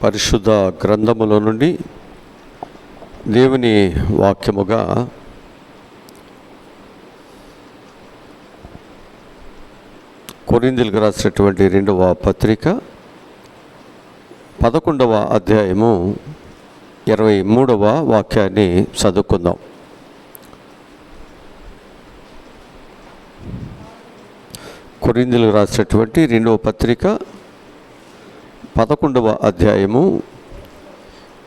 పరిశుద్ధ గ్రంథములో నుండి దేవుని వాక్యముగా కొరింథీయులకు రాసినటువంటి 2వ పత్రిక 11వ అధ్యాయము 23వ వాక్యాన్ని చదువుకుందాం. కొరింథీయులకు రాసినటువంటి 2వ పత్రిక 11వ అధ్యాయము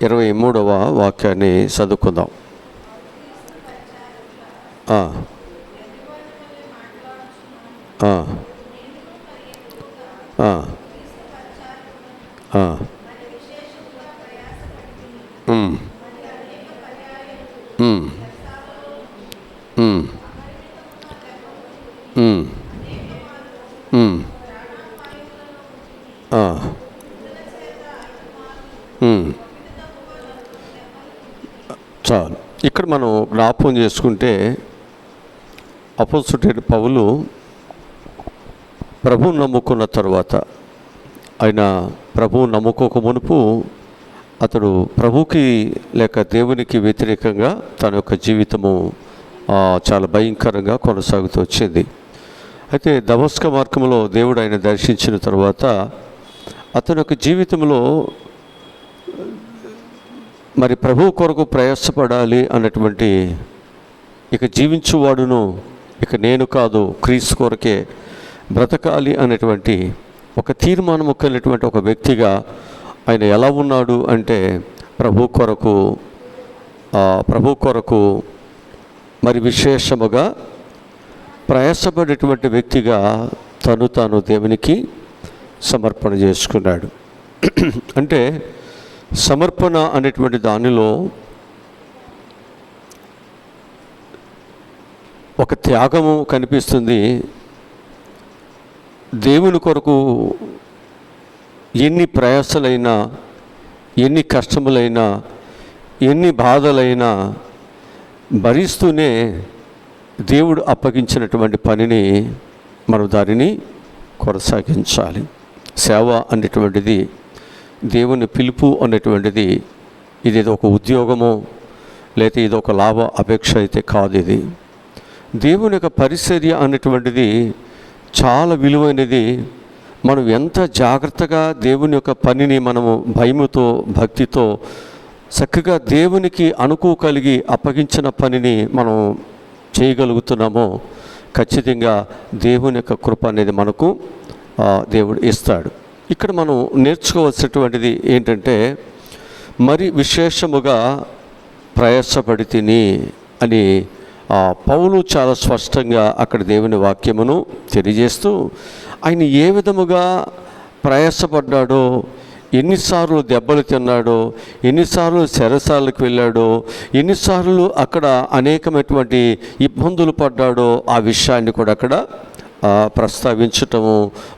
23వ వాక్యాన్ని చదువుకుందాం. చాలు. ఇక్కడ మనం జ్ఞాపకం చేసుకుంటే అపోస్తలుడైన పౌలు ప్రభువును నమ్ముకున్న తర్వాత, ఆయన ప్రభువు నమ్ముకోక మునుపు అతడు ప్రభువుకి లేక దేవునికి వ్యతిరేకంగా తన యొక్క జీవితము చాలా భయంకరంగా కొనసాగుతూ వచ్చింది. అయితే దమస్క మార్గంలో దేవుడు ఆయన దర్శించిన తర్వాత అతని యొక్క జీవితంలో మరి ప్రభువు కొరకు ప్రయాసపడాలి అన్నటువంటి, ఇక జీవించువాడును ఇక నేను కాదు క్రీస్తు కొరకే బ్రతకాలి అనేటువంటి ఒక తీర్మానము కలిగినటువంటి ఒక వ్యక్తిగా ఆయన ఎలా ఉన్నాడు అంటే ప్రభు కొరకు మరి విశేషముగా ప్రయాసపడేటువంటి వ్యక్తిగా తాను దేవునికి సమర్పణ చేసుకున్నాడు. అంటే సమర్పణ అనేటువంటి దానిలో ఒక త్యాగము కనిపిస్తుంది. దేవుని కొరకు ఎన్ని ప్రయాసలైనా, ఎన్ని కష్టములైనా, ఎన్ని బాధలైనా భరిస్తూనే దేవుడు అప్పగించినటువంటి పనిని మనం దానిని కొనసాగించాలి. సేవ అనేటువంటిది, దేవుని పిలుపు అనేటువంటిది ఇది ఒక ఉద్యోగమో లేకపోతే ఇది ఒక లాభ అపేక్ష అయితే కాదు. ఇది దేవుని యొక్క పరిచర్య అనేటువంటిది చాలా విలువైనది. మనం ఎంత జాగ్రత్తగా దేవుని యొక్క పనిని మనము భయముతో భక్తితో చక్కగా దేవునికి అనుకోగలిగి అప్పగించిన పనిని మనం చేయగలుగుతున్నామో ఖచ్చితంగా దేవుని యొక్క కృప అనేది మనకు దేవుడు ఇస్తాడు. ఇక్కడ మనం నేర్చుకోవాల్సినటువంటిది ఏంటంటే, మరి విశేషముగా ప్రయాసపడి తిని అని పౌలు చాలా స్పష్టంగా అక్కడ దేవుని వాక్యమును తెలియజేస్తూ ఆయన ఏ విధముగా ప్రయాసపడ్డాడో, ఎన్నిసార్లు దెబ్బలు తిన్నాడో, ఎన్నిసార్లు చెరసాలకు వెళ్ళాడో, ఎన్నిసార్లు అక్కడ అనేకమైనటువంటి ఇబ్బందులు పడ్డాడో ఆ విషయాన్ని కూడా అక్కడ ప్రస్తావించటము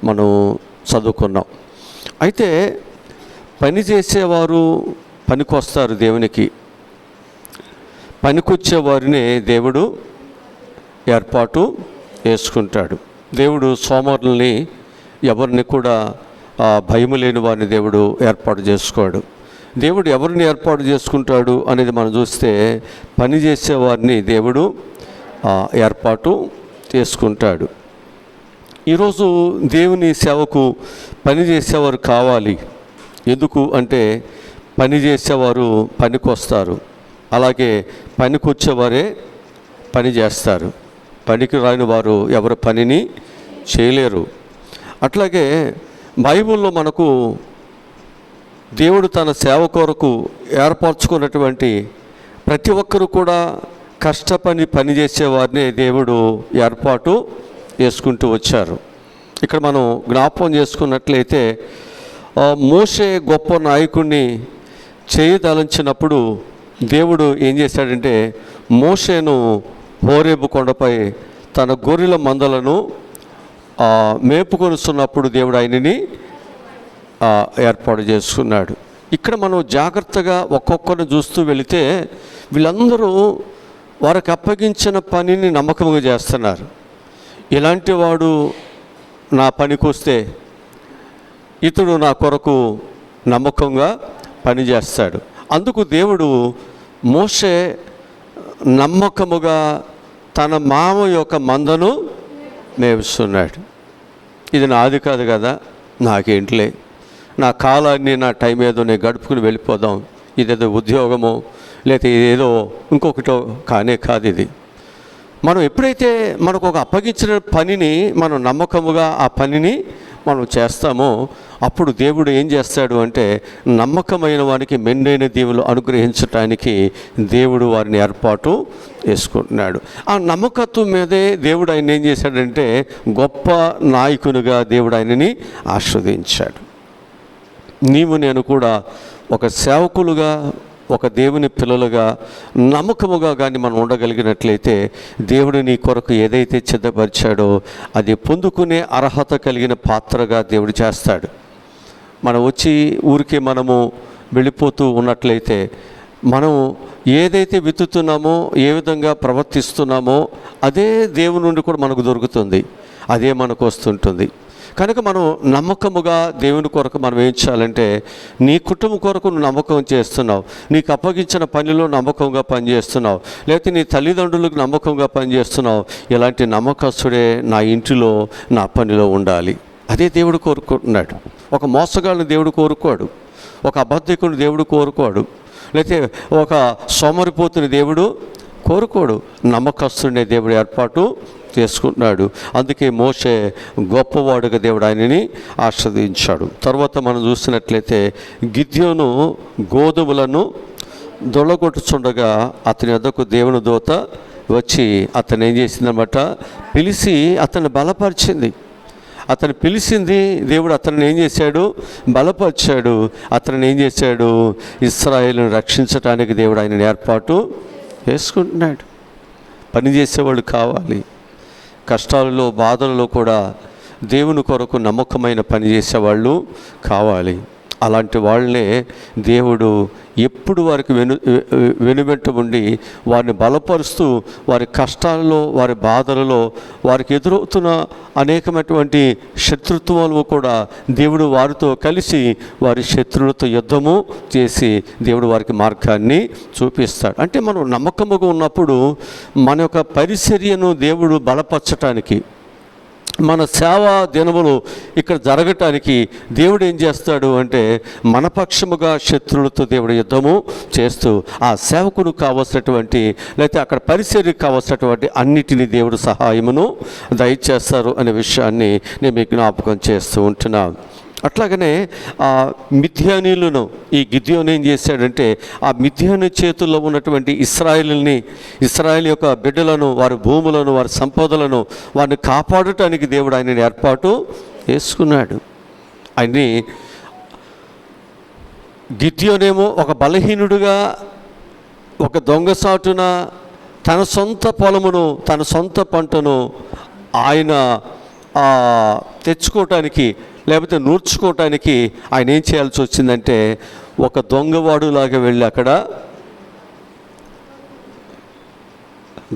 మనం చదువుకున్నాం. అయితే పని చేసేవారు పనికొస్తారు, దేవునికి పనికొచ్చేవారిని దేవుడు ఏర్పాటు చేసుకుంటాడు. దేవుడు సోమరుల్ని ఎవరిని కూడా భయము లేని వారిని దేవుడు ఏర్పాటు చేసుకోడు. దేవుడు ఎవరిని ఏర్పాటు చేసుకుంటాడు అనేది మనం చూస్తే పని చేసేవారిని దేవుడు ఏర్పాటు చేసుకుంటాడు. ఈరోజు దేవుని సేవకు పని చేసేవారు కావాలి. ఎందుకు అంటే పని చేసేవారు పనికొస్తారు, అలాగే పనికొచ్చేవారే పని చేస్తారు. పనికి రాని వారు ఎవరు పనిని చేయలేరు. అట్లాగే బైబిల్లో మనకు దేవుడు తన సేవ కొరకు ఏర్పరచుకున్నటువంటి ప్రతి ఒక్కరు కూడా కష్టపడి పనిచేసేవారిని దేవుడు ఏర్పాటు చేసుకుంటూ వచ్చారు. ఇక్కడ మనం జ్ఞాపకం చేసుకున్నట్లయితే మోషే గొప్ప నాయకుడిని చేయదలించినప్పుడు దేవుడు ఏం చేశాడంటే మోషేను హోరేబు కొండపై తన గొర్రెల మందలను మేపుకొనిస్తున్నప్పుడు దేవుడు ఆయనని ఏర్పాటు చేసుకున్నాడు. ఇక్కడ మనం జాగ్రత్తగా ఒక్కొక్కరిని చూస్తూ వెళితే వీళ్ళందరూ వారికి అప్పగించిన పనిని నమ్మకంగా చేస్తున్నారు. ఇలాంటి వాడు నా పనికి వస్తే, ఇతడు నా కొరకు నమ్మకంగా పనిచేస్తాడు. అందుకు దేవుడు మోషే నమ్మకముగా తన మామ యొక్క మందను మేపుస్తున్నాడు. ఇది నాది కాదు కదా, నాకేంటిలే, నా కాలాన్ని నా టైం ఏదో నేను గడుపుకుని వెళ్ళిపోదాం, ఇదేదో ఉద్యోగమో లేకపోతే ఏదో ఇంకొకటో కానే కాదు. ఇది మనం ఎప్పుడైతే మనకు ఒక అప్పగించిన పనిని మనం నమ్మకముగా ఆ పనిని మనం చేస్తామో అప్పుడు దేవుడు ఏం చేస్తాడు అంటే నమ్మకమైన వారికి మెండైన దీవులు అనుగ్రహించటానికి దేవుడు వారిని ఏర్పాటు చేసుకుంటున్నాడు. ఆ నమ్మకత్వం మీదే దేవుడు ఆయన ఏం చేశాడంటే గొప్ప నాయకునిగా దేవుడు ఆయనని ఆస్వాదించాడు. నీవు నేను కూడా ఒక సేవకులుగా, ఒక దేవుని పిల్లలుగా నమ్మకముగా కానీ మనం ఉండగలిగినట్లయితే దేవుడు నీ కొరకు ఏదైతే సిద్ధపరిచాడో అది పొందుకునే అర్హత కలిగిన పాత్రగా దేవుడు చేస్తాడు. మనం వచ్చి ఊరికే మనము వెళ్ళిపోతూ ఉన్నట్లయితే మనం ఏదైతే విత్తుతున్నామో, ఏ విధంగా ప్రవర్తిస్తున్నామో అదే దేవుని నుండి కూడా మనకు దొరుకుతుంది, అదే మనకు వస్తుంటుంది. కనుక మనం నమ్మకముగా దేవుని కొరకు మనం ఏం చేయాలంటే నీ కుటుంబం కొరకు నువ్వు నమ్మకం చేస్తున్నావు, నీకు అప్పగించిన పనిలో నమ్మకంగా పనిచేస్తున్నావు, లేకపోతే నీ తల్లిదండ్రులకు నమ్మకంగా పనిచేస్తున్నావు. ఇలాంటి నమ్మకస్తుడే నా ఇంటిలో నా పనిలో ఉండాలి. అదే దేవుడు కోరుకుంటున్నాడు. ఒక మోసగాళ్ళని దేవుడు కోరుకోడు, ఒక అబద్ధికుని దేవుడు కోరుకోడు, లేకపోతే ఒక సోమరిపోతుని దేవుడు కోరుకోడు. నమ్మకస్తుడినే దేవుడు ఏర్పాటు చేసుకుంటున్నాడు. అందుకే మోషే గొప్పవాడుగా దేవుడు ఆయనని ఆస్వాదించాడు. తర్వాత మనం చూసినట్లయితే గిద్యోను గోధుమలను దొల్లగొట్టుచుండగా అతని వద్దకు దేవుని దూత వచ్చి అతను ఏం చేసిందన్నమాట, పిలిచి అతన్ని బలపరిచింది. అతను పిలిచింది దేవుడు, అతన్ని ఏం చేశాడు, బలపరిచాడు. అతన్ని ఏం చేశాడు, ఇశ్రాయేలును రక్షించడానికి దేవుడు ఆయనని ఏర్పాటు చేసుకుంటున్నాడు. పనిచేసేవాళ్ళు కావాలి. కష్టాలలో, బాధలలో కూడా దేవుని కొరకు నమ్మకమైన పని చేసేవాళ్ళు కావాలి. అలాంటి వాళ్ళనే దేవుడు ఎప్పుడు వారికి వెనువెంట ఉండి వారిని బలపరుస్తూ వారి కష్టాలలో, వారి బాధలలో, వారికి ఎదురవుతున్న అనేకమైనటువంటి శత్రుత్వాలు కూడా దేవుడు వారితో కలిసి వారి శత్రువులతో యుద్ధము చేసి దేవుడు వారికి మార్గాన్ని చూపిస్తాడు. అంటే మనం నమ్మకముగా ఉన్నప్పుడు మన యొక్క పరిచర్యను దేవుడు బలపరచటానికి, మన సేవా దినములు ఇక్కడ జరగటానికి దేవుడు ఏం చేస్తాడు అంటే మన పక్షముగా శత్రువులతో దేవుడు యుద్ధము చేస్తూ ఆ సేవకుడు కావలసినటువంటి లేకపోతే అక్కడ పరిచర్యకు కావలసినటువంటి అన్నిటినీ దేవుడు సహాయమును దయచేస్తారు అనే విషయాన్ని నేను మీకు జ్ఞాపకం చేస్తూ ఉంటున్నాను. అట్లాగనే ఆ మిథ్యానీయులను ఈ గిద్యోను ఏం చేశాడంటే ఆ మిథ్యాను చేతుల్లో ఉన్నటువంటి ఇశ్రాయేల్ యొక్క బిడ్డలను, వారి భూములను, వారి సంపదలను, వారిని కాపాడటానికి దేవుడు ఆయనని ఏర్పాటు చేసుకున్నాడు. ఆయన్ని గిద్యోనేమో ఒక బలహీనుడుగా, ఒక దొంగసాటున తన సొంత పొలమును, తన సొంత పంటను ఆయన తెచ్చుకోవటానికి లేకపోతే నూర్చుకోవటానికి ఆయన ఏం చేయాల్సి వచ్చిందంటే ఒక దొంగవాడులాగా వెళ్ళి అక్కడ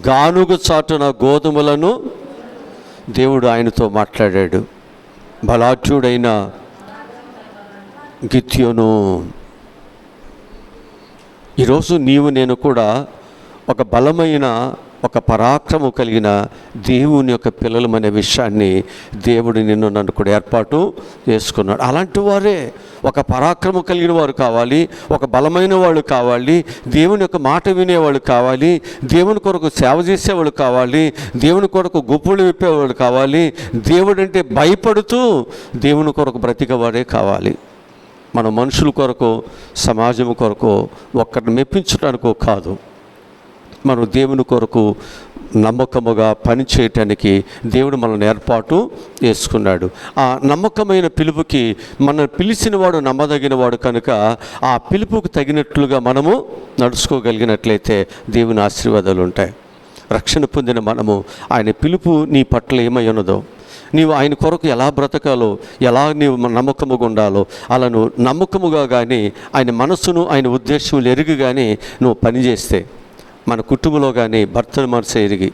గానుగ చాటున గోధుమలను దేవుడు ఆయనతో మాట్లాడాడు. బలాఢ్యుడైన గిద్యోను, ఈరోజు నీవు నేను కూడా ఒక బలమైన, ఒక పరాక్రమం కలిగిన దేవుని యొక్క పిల్లలమనే విషయాన్ని దేవుడు నన్ను కూడా ఏర్పాటు చేసుకున్నాడు. అలాంటి వారే ఒక పరాక్రమం కలిగిన వారు కావాలి, ఒక బలమైన వాళ్ళు కావాలి, దేవుని యొక్క మాట వినేవాళ్ళు కావాలి, దేవుని కొరకు సేవ చేసేవాళ్ళు కావాలి, దేవుని కొరకు గుప్పులు విప్పేవాళ్ళు కావాలి, దేవుడు అంటే భయపడుతూ దేవుని కొరకు బ్రతికేవాడే కావాలి. మన మనుషుల కొరకు, సమాజం కొరకు, ఒక్కరిని మెప్పించడానికో కాదు, మనం దేవుని కొరకు నమ్మకముగా పని చేయటానికి దేవుడు మనల్ని ఏర్పాటు చేసుకున్నాడు. ఆ నమ్మకమైన పిలుపుకి మనల్ని పిలిచిన వాడు నమ్మదగిన వాడు కనుక ఆ పిలుపుకు తగినట్లుగా మనము నడుచుకోగలిగినట్లయితే దేవుని ఆశీర్వాదాలు ఉంటాయి. రక్షణ పొందిన మనము ఆయన పిలుపు నీ పట్ల ఏమై ఉన్నదో, నీవు ఆయన కొరకు ఎలా బ్రతకాలో, ఎలా నీవు నమ్మకముగా ఉండాలో అలా నువ్వు నమ్మకముగా కానీ ఆయన మనసును, ఆయన ఉద్దేశములు ఎరిగి కానీ నువ్వు పనిచేస్తే మన కుటుంబంలో కానీ భర్తను మనసు ఎరిగి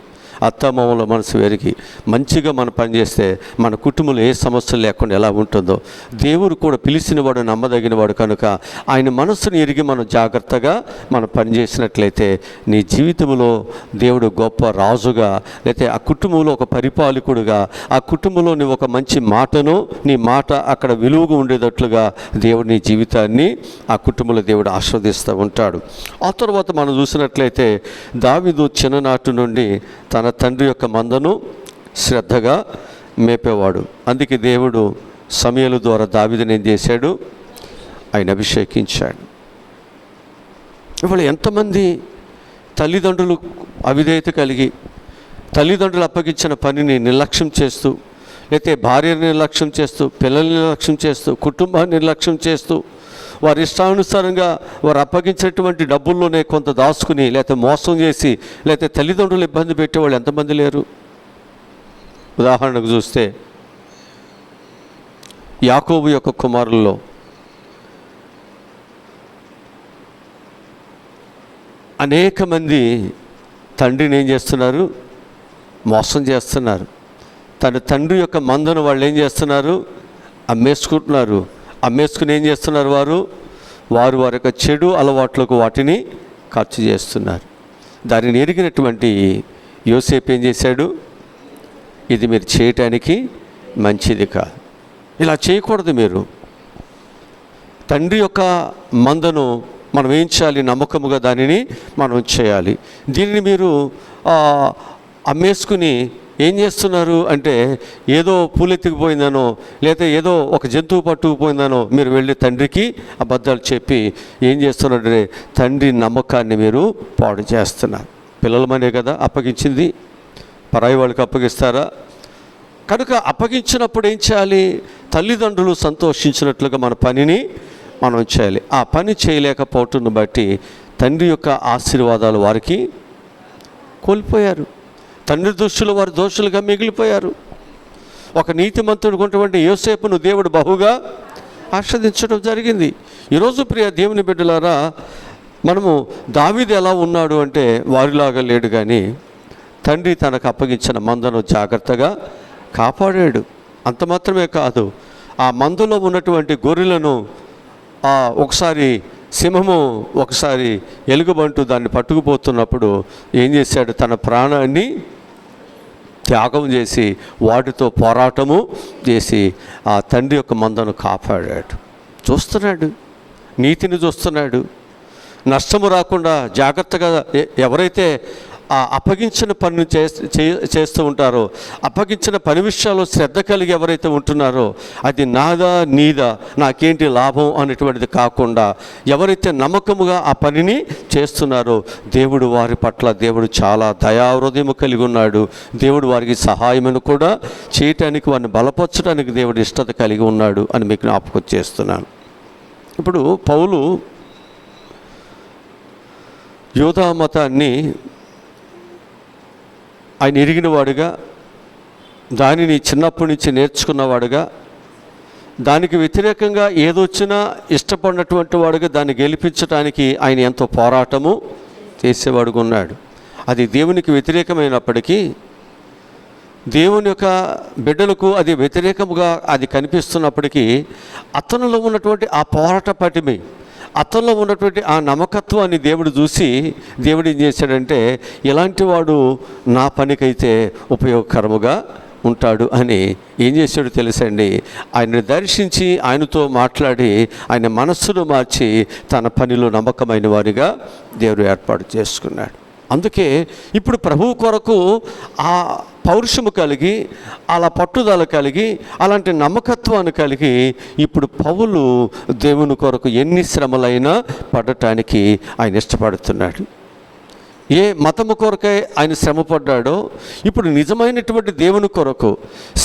అత్తమామల మనసు ఎరిగి మంచిగా మనం పనిచేస్తే మన కుటుంబంలో ఏ సమస్యలు లేకుండా ఎలా ఉంటుందో, దేవుడు కూడా పిలిచినవాడు నమ్మదగినవాడు కనుక ఆయన మనస్సును ఎరిగి మనం జాగ్రత్తగా మనం పనిచేసినట్లయితే నీ జీవితంలో దేవుడు గొప్ప రాజుగా, లేకపోతే ఆ కుటుంబంలో ఒక పరిపాలకుడుగా, ఆ కుటుంబంలో నీ ఒక మంచి మాటను, నీ మాట అక్కడ విలువగా ఉండేటట్లుగా దేవుడు నీ జీవితాన్ని ఆ కుటుంబంలో దేవుడు ఆస్వాదిస్తూ ఉంటాడు. ఆ తర్వాత మనం చూసినట్లయితే దావీదు చిన్ననాటి నుండి తన తండ్రి యొక్క మందను శ్రద్ధగా మేపేవాడు. అందుకే దేవుడు సమూయేలు ద్వారా దావీదుని ఏం చేశాడు? ఆయన అభిషేకించాడు. ఇవాళ ఎంతమంది తల్లిదండ్రులు అవిధేయత కలిగి తల్లిదండ్రులు అప్పగించిన పనిని నిర్లక్ష్యం చేస్తూ, లేకపోతే భార్యని నిర్లక్ష్యం చేస్తూ, పిల్లల్ని నిర్లక్ష్యం చేస్తూ, కుటుంబాన్ని నిర్లక్ష్యం చేస్తూ, వారి ఇష్టానుసారంగా వారు అప్పగించినటువంటి డబ్బుల్లోనే కొంత దాచుకుని, లేకపోతే మోసం చేసి, లేకపోతే తల్లిదండ్రులు ఇబ్బంది పెట్టేవాళ్ళు ఎంతమంది లేరు? ఉదాహరణకు చూస్తే యాకోబు యొక్క కుమారుల్లో అనేక మంది తండ్రిని ఏం చేస్తున్నారు? మోసం చేస్తున్నారు. తన తండ్రి యొక్క మందను వాళ్ళు ఏం చేస్తున్నారు? అమ్మేసుకుంటున్నారు. అమ్మేసుకుని ఏం చేస్తున్నారు? వారి యొక్క చెడు అలవాట్లకు వాటిని ఖర్చు చేస్తున్నారు. దానిని ఎరిగినటువంటి యోసేపు ఏం చేశాడు? ఇది మీరు చేయటానికి మంచిది కాదు, ఇలా చేయకూడదు. మీరు తండ్రి యొక్క మందను మనం ఏం చేయాలి? నమ్మకముగా దానిని మనం చేయాలి. దీనిని మీరు అమ్మేసుకుని ఏం చేస్తున్నారు అంటే, ఏదో పూలెత్తికిపోయిందనో, లేదా ఏదో ఒక జంతువు పట్టుకుపోయిందనో మీరు వెళ్ళి తండ్రికి అబద్ధాలు చెప్పి ఏం చేస్తున్నారంటే తండ్రి నమ్మకాన్ని మీరు పాడు చేస్తున్నారు. పిల్లలమనే కదా అప్పగించింది, పరాయి వాళ్ళకి అప్పగిస్తారా? కనుక అప్పగించినప్పుడు ఏం చేయాలి? తల్లిదండ్రులు సంతోషించినట్లుగా మన పనిని మనం చేయాలి. ఆ పని చేయలేకపోవటాన్ని బట్టి తండ్రి యొక్క ఆశీర్వాదాలు వారికి కోల్పోయారు. తండ్రి దృష్టిలో వారు దోషులుగా మిగిలిపోయారు. ఒక నీతిమంతుడు ఉన్నటువంటి యోసేపును దేవుడు బహుగా ఆస్వాదించడం జరిగింది. ఈరోజు ప్రియ దేవుని బిడ్డలారా, మనము దావీదు ఎలా ఉన్నాడు అంటే వారిలాగా లేడు, కానీ తండ్రి తనకు అప్పగించిన మందను జాగ్రత్తగా కాపాడాడు. అంత మాత్రమే కాదు, ఆ మందులో ఉన్నటువంటి గొర్రెలను ఒకసారి సింహము ఒకసారి ఎలుగుబంటు దాన్ని పట్టుకుపోతున్నప్పుడు ఏం చేశాడు? తన ప్రాణాన్ని త్యాగం చేసి వాటితో పోరాటము చేసి ఆ తండ్రి యొక్క మందను కాపాడాడు. చూస్తున్నాడు, నీతిని చూస్తున్నాడు. నష్టము రాకుండా జాగ్రత్తగా ఎవరైతే ఆ అప్పగించిన పనిని చేస్తూ ఉంటారో, అప్పగించిన పని విషయాల్లో శ్రద్ధ కలిగి ఎవరైతే ఉంటున్నారో, అది నాదా నీదా, నాకేంటి లాభం అనేటువంటిది కాకుండా ఎవరైతే నమ్మకముగా ఆ పనిని చేస్తున్నారో దేవుడు వారి పట్ల దేవుడు చాలా దయాహృదయము కలిగి ఉన్నాడు. దేవుడు వారికి సహాయమును కూడా చేయటానికి, వారిని బలపరచడానికి దేవుడు ఇష్టత కలిగి ఉన్నాడు అని మీకు జ్ఞాపకం చేస్తున్నాను. ఇప్పుడు పౌలు యూదా మతాన్ని ఆయన ఎరిగినవాడుగా, దానిని చిన్నప్పటి నుంచి నేర్చుకున్నవాడుగా, దానికి వ్యతిరేకంగా ఏదొచ్చినా ఇష్టపడినటువంటి వాడుగా దాన్ని గెలిపించడానికి ఆయన ఎంతో పోరాటము చేసేవాడుగా ఉన్నాడు. అది దేవునికి వ్యతిరేకమైనప్పటికీ, దేవుని యొక్క బిడ్డలకు అది వ్యతిరేకముగా అది కనిపిస్తున్నప్పటికీ, అతనిలో ఉన్నటువంటి ఆ పోరాట పటిమి, అతనిలో ఉన్నటువంటి ఆ నమ్మకత్వాన్ని దేవుడు చూసి దేవుడు ఏం చేశాడంటే, ఇలాంటి వాడు నా పనికైతే ఉపయోగకరముగా ఉంటాడు అని ఏం చేశాడు తెలుసండి? ఆయన్ని దర్శించి ఆయనతో మాట్లాడి ఆయన మనస్సును మార్చి తన పనిలో నమ్మకమైన వారిగా దేవుడు ఏర్పాటు చేసుకున్నాడు. అందుకే ఇప్పుడు ప్రభువు కొరకు ఆ పౌరుషము కలిగి, అలా పట్టుదల కలిగి, అలాంటి నమ్మకత్వాన్ని కలిగి ఇప్పుడు పౌలు దేవుని కొరకు ఎన్ని శ్రమలైనా పడటానికి ఆయన ఇష్టపడుతున్నాడు. ఏ మతము కొరకై ఆయన శ్రమపడ్డాడో ఇప్పుడు నిజమైనటువంటి దేవుని కొరకు,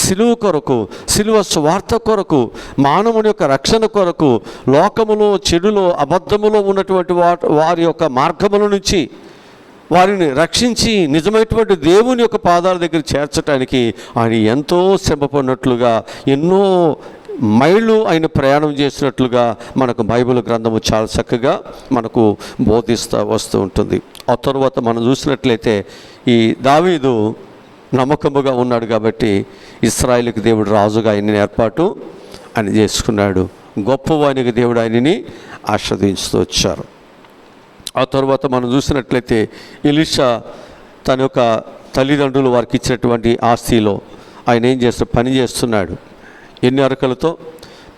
సిలువ కొరకు, సిలువ స్వార్థ కొరకు, మానవుని యొక్క రక్షణ కొరకు, లోకములో చెడులో అబద్ధములో ఉన్నటువంటి వారి యొక్క మార్గముల నుంచి వారిని రక్షించి నిజమైనటువంటి దేవుని యొక్క పాదాల దగ్గర చేర్చడానికి ఆయన ఎంతో శ్రమపడినట్లుగా, ఎన్నో మైళ్ళు ఆయన ప్రయాణం చేసినట్లుగా మనకు బైబిల్ గ్రంథము చాలా చక్కగా మనకు బోధిస్తూ వస్తూ ఉంటుంది. ఆ తర్వాత మనం చూసినట్లయితే ఈ దావీదు నమ్మకముగా ఉన్నాడు కాబట్టి ఇశ్రాయేలుకి దేవుడు రాజుగా ఆయనని ఏర్పాటు ఆయన చేసుకున్నాడు. గొప్పవానికి దేవుడు ఆయనని ఆశీర్వదించుతూ వచ్చారు. ఆ తర్వాత మనం చూసినట్లయితే ఎలీషా తన యొక్క తల్లిదండ్రులు వారికి ఇచ్చినటువంటి ఆస్తిలో ఆయన ఏం చేస్తాడు, పని చేస్తున్నాడు. ఎన్ని అరకలతో?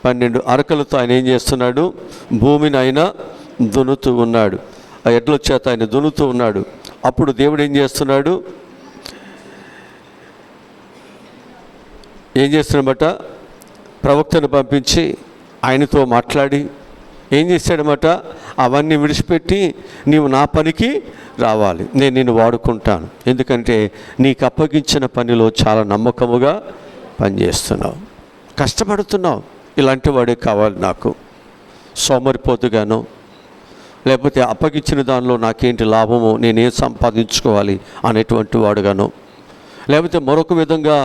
12 అరకలతో ఆయన ఏం చేస్తున్నాడు, భూమిని ఆయన దున్నుతూ ఉన్నాడు. ఆ ఎడ్ల చేత ఆయన దున్నుతూ ఉన్నాడు. అప్పుడు దేవుడు ఏం చేస్తున్నాడు, ప్రవక్తను పంపించి ఆయనతో మాట్లాడి ఏం చేశాడనమాట, అవన్నీ విడిచిపెట్టి నీవు నా పనికి రావాలి, నేను నిన్ను వాడుకుంటాను, ఎందుకంటే నీకు అప్పగించిన పనిలో చాలా నమ్మకముగా పనిచేస్తున్నావు, కష్టపడుతున్నావు, ఇలాంటి వాడే కావాలి నాకు. సోమరిపోతుగాను లేకపోతే అప్పగించిన దానిలో నాకేంటి లాభము, నేనేం సంపాదించుకోవాలి అనేటువంటి వాడుగాను, లేకపోతే మరొక విధంగా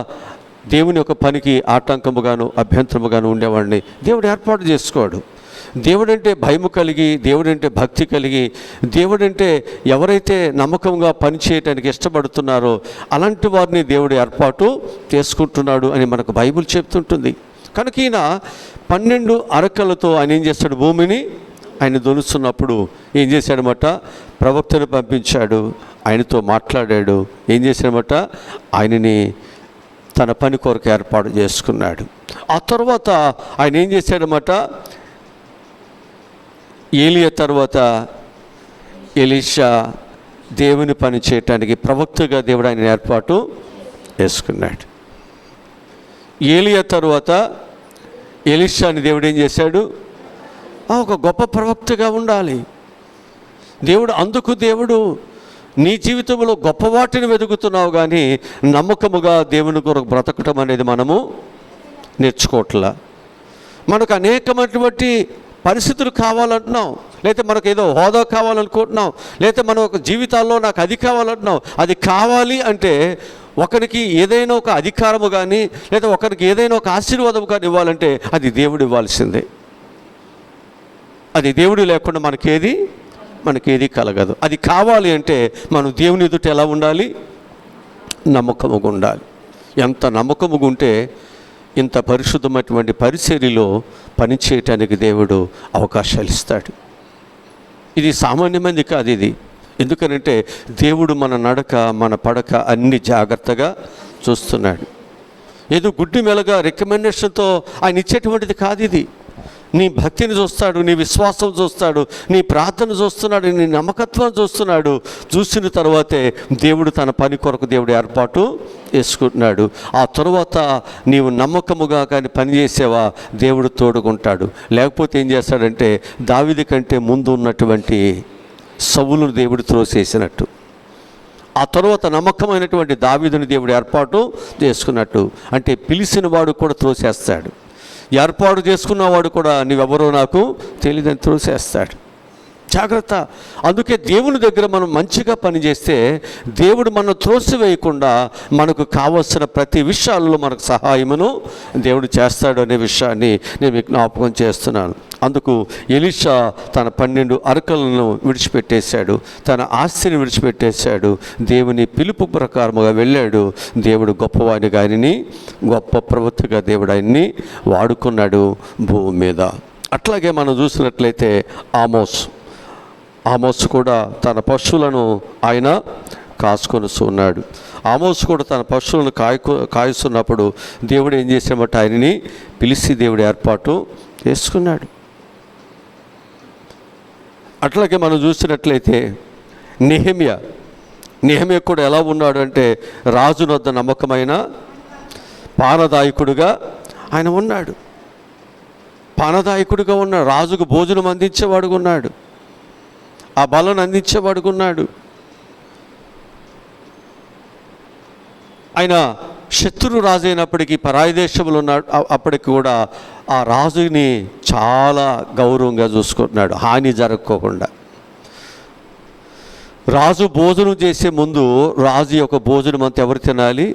దేవుని యొక్క పనికి ఆటంకముగాను అభ్యంతరముగాను ఉండేవాడిని దేవుడు ఏర్పాటు చేసుకోడు. దేవుడంటే భయము కలిగి, దేవుడంటే భక్తి కలిగి, దేవుడంటే ఎవరైతే నమ్మకంగా పనిచేయటానికి ఇష్టపడుతున్నారో అలాంటి వారిని దేవుడు ఏర్పాటు చేసుకుంటున్నాడు అని మనకు బైబిల్ చెప్తుంటుంది. కనుక ఈయన 12 అరకలతో ఆయన ఏం చేస్తాడు, భూమిని ఆయన దున్నుతున్నప్పుడు ఏం చేశాడనమాట, ప్రవక్తను పంపించాడు, ఆయనతో మాట్లాడాడు, ఏం చేశాడనమాట, ఆయనని తన పని కొరకు ఏర్పాటు చేసుకున్నాడు. ఆ తర్వాత ఆయన ఏం చేశాడనమాట, ఏలియా తర్వాత ఎలీషా దేవుని పని చేయటానికి ప్రవక్తగా దేవుడు ఆయన ఏర్పాటు చేసుకున్నాడు. ఏలియా తర్వాత ఎలీషాని దేవుడు ఏం చేశాడు, ఒక గొప్ప ప్రవక్తగా ఉండాలి దేవుడు. అందుకు దేవుడు నీ జీవితంలో గొప్ప వాటిని వెతుకుతున్నావు కానీ నమ్మకముగా దేవుని కొరకు బ్రతకటం అనేది మనము నేర్చుకోవట్లా. మనకు అనేకమైనటువంటి పరిస్థితులు కావాలంటున్నాం, లేకపోతే మనకు ఏదో హోదా కావాలనుకుంటున్నాం, లేకపోతే మన ఒక జీవితాల్లో నాకు అది కావాలంటున్నాం. అది కావాలి అంటే ఒకరికి ఏదైనా ఒక అధికారము కానీ లేదా ఒకరికి ఏదైనా ఒక ఆశీర్వాదం కానీ ఇవ్వాలంటే అది దేవుడు ఇవ్వాల్సిందే. అది దేవుడు లేకుండా మనకేది కలగదు. అది కావాలి అంటే మనం దేవుని ఎదుట ఎలా ఉండాలి, నమ్మకముగా ఉండాలి. ఎంత నమ్మకముగా ఉంటే ఇంత పరిశుద్ధమైనటువంటి పరిచర్యలో పనిచేయటానికి దేవుడు అవకాశాలు ఇస్తాడు. ఇది సామాన్యమైనది కాదు ఇది. ఎందుకనంటే దేవుడు మన నడక మన పడక అన్ని జాగ్రత్తగా చూస్తున్నాడు. ఏదో గుడ్డి మెలగా రికమెండేషన్తో ఆయన ఇచ్చేటువంటిది కాదు ఇది. నీ భక్తిని చూస్తాడు, నీ విశ్వాసం చూస్తాడు, నీ ప్రార్థన చూస్తున్నాడు, నీ నమ్మకత్వం చూస్తున్నాడు. చూసిన తర్వాతే దేవుడు తన పని కొరకు దేవుడు ఏర్పాటు చేసుకుంటున్నాడు. ఆ తరువాత నీవు నమ్మకముగా కానీ పనిచేసేవా దేవుడు తోడుకుంటాడు. లేకపోతే ఏం చేస్తాడంటే దావీదు కంటే ముందు ఉన్నటువంటి సౌలును దేవుడు త్రోసేసినట్టు, ఆ తరువాత నమ్మకమైనటువంటి దావీదుని దేవుడు ఏర్పాటు చేసుకున్నట్టు, అంటే పిలిచిన వాడు కూడా త్రోసేస్తాడు, ఏర్పాటు చేసుకున్నవాడు కూడా నీవెవరో నాకు తెలియదని త్రోసేస్తాడు. జాగ్రత్త. అందుకే దేవుని దగ్గర మనం మంచిగా పనిచేస్తే దేవుడు మనం త్రోసివేయకుండా మనకు కావలసిన ప్రతి విషయాల్లో మనకు సహాయమును దేవుడు చేస్తాడు అనే విషయాన్ని నేను మీకు జ్ఞాపకం చేస్తున్నాను. అందుకు ఎలీషా తన 12 అరకలను విడిచిపెట్టేశాడు, తన ఆస్తిని విడిచిపెట్టేశాడు, దేవుని పిలుపు ప్రకారముగా వెళ్ళాడు. దేవుడు గొప్పవానిగా ఆయనని గొప్ప ప్రవక్తగా దేవుడు ఆయన్ని వాడుకున్నాడు భూమి మీద. అట్లాగే మనం చూసినట్లయితే ఆమోస్ కూడా తన పశువులను ఆయన కాసుకొని ఉన్నాడు. ఆమోస్ కూడా తన పశువులను కాయుస్తున్నప్పుడు దేవుడు ఏం చేసామంటే ఆయనని పిలిచి దేవుడు ఏర్పాటు చేసుకున్నాడు. అట్లాగే మనం చూసినట్లయితే నెహెమ్యా కూడా ఎలా ఉన్నాడు అంటే రాజు వద్ద నమ్మకమైన పానదాయకుడుగా ఆయన ఉన్నాడు. పానదాయకుడిగా ఉన్నాడు, రాజుకు భోజనం అందించేవాడుగా ఉన్నాడు, ఆ బలను అందించేవాడుగా ఉన్నాడు. ఆయన శత్రు రాజు అయినప్పటికీ పరాయి దేశంలో ఉన్నాడు, అప్పటికి కూడా ఆ రాజుని చాలా గౌరవంగా చూసుకుంటున్నాడు, హాని జరగకోకుండా. రాజు భోజనం చేసే ముందు రాజు యొక్క భోజనం అంతా ఎవరు తినాలి,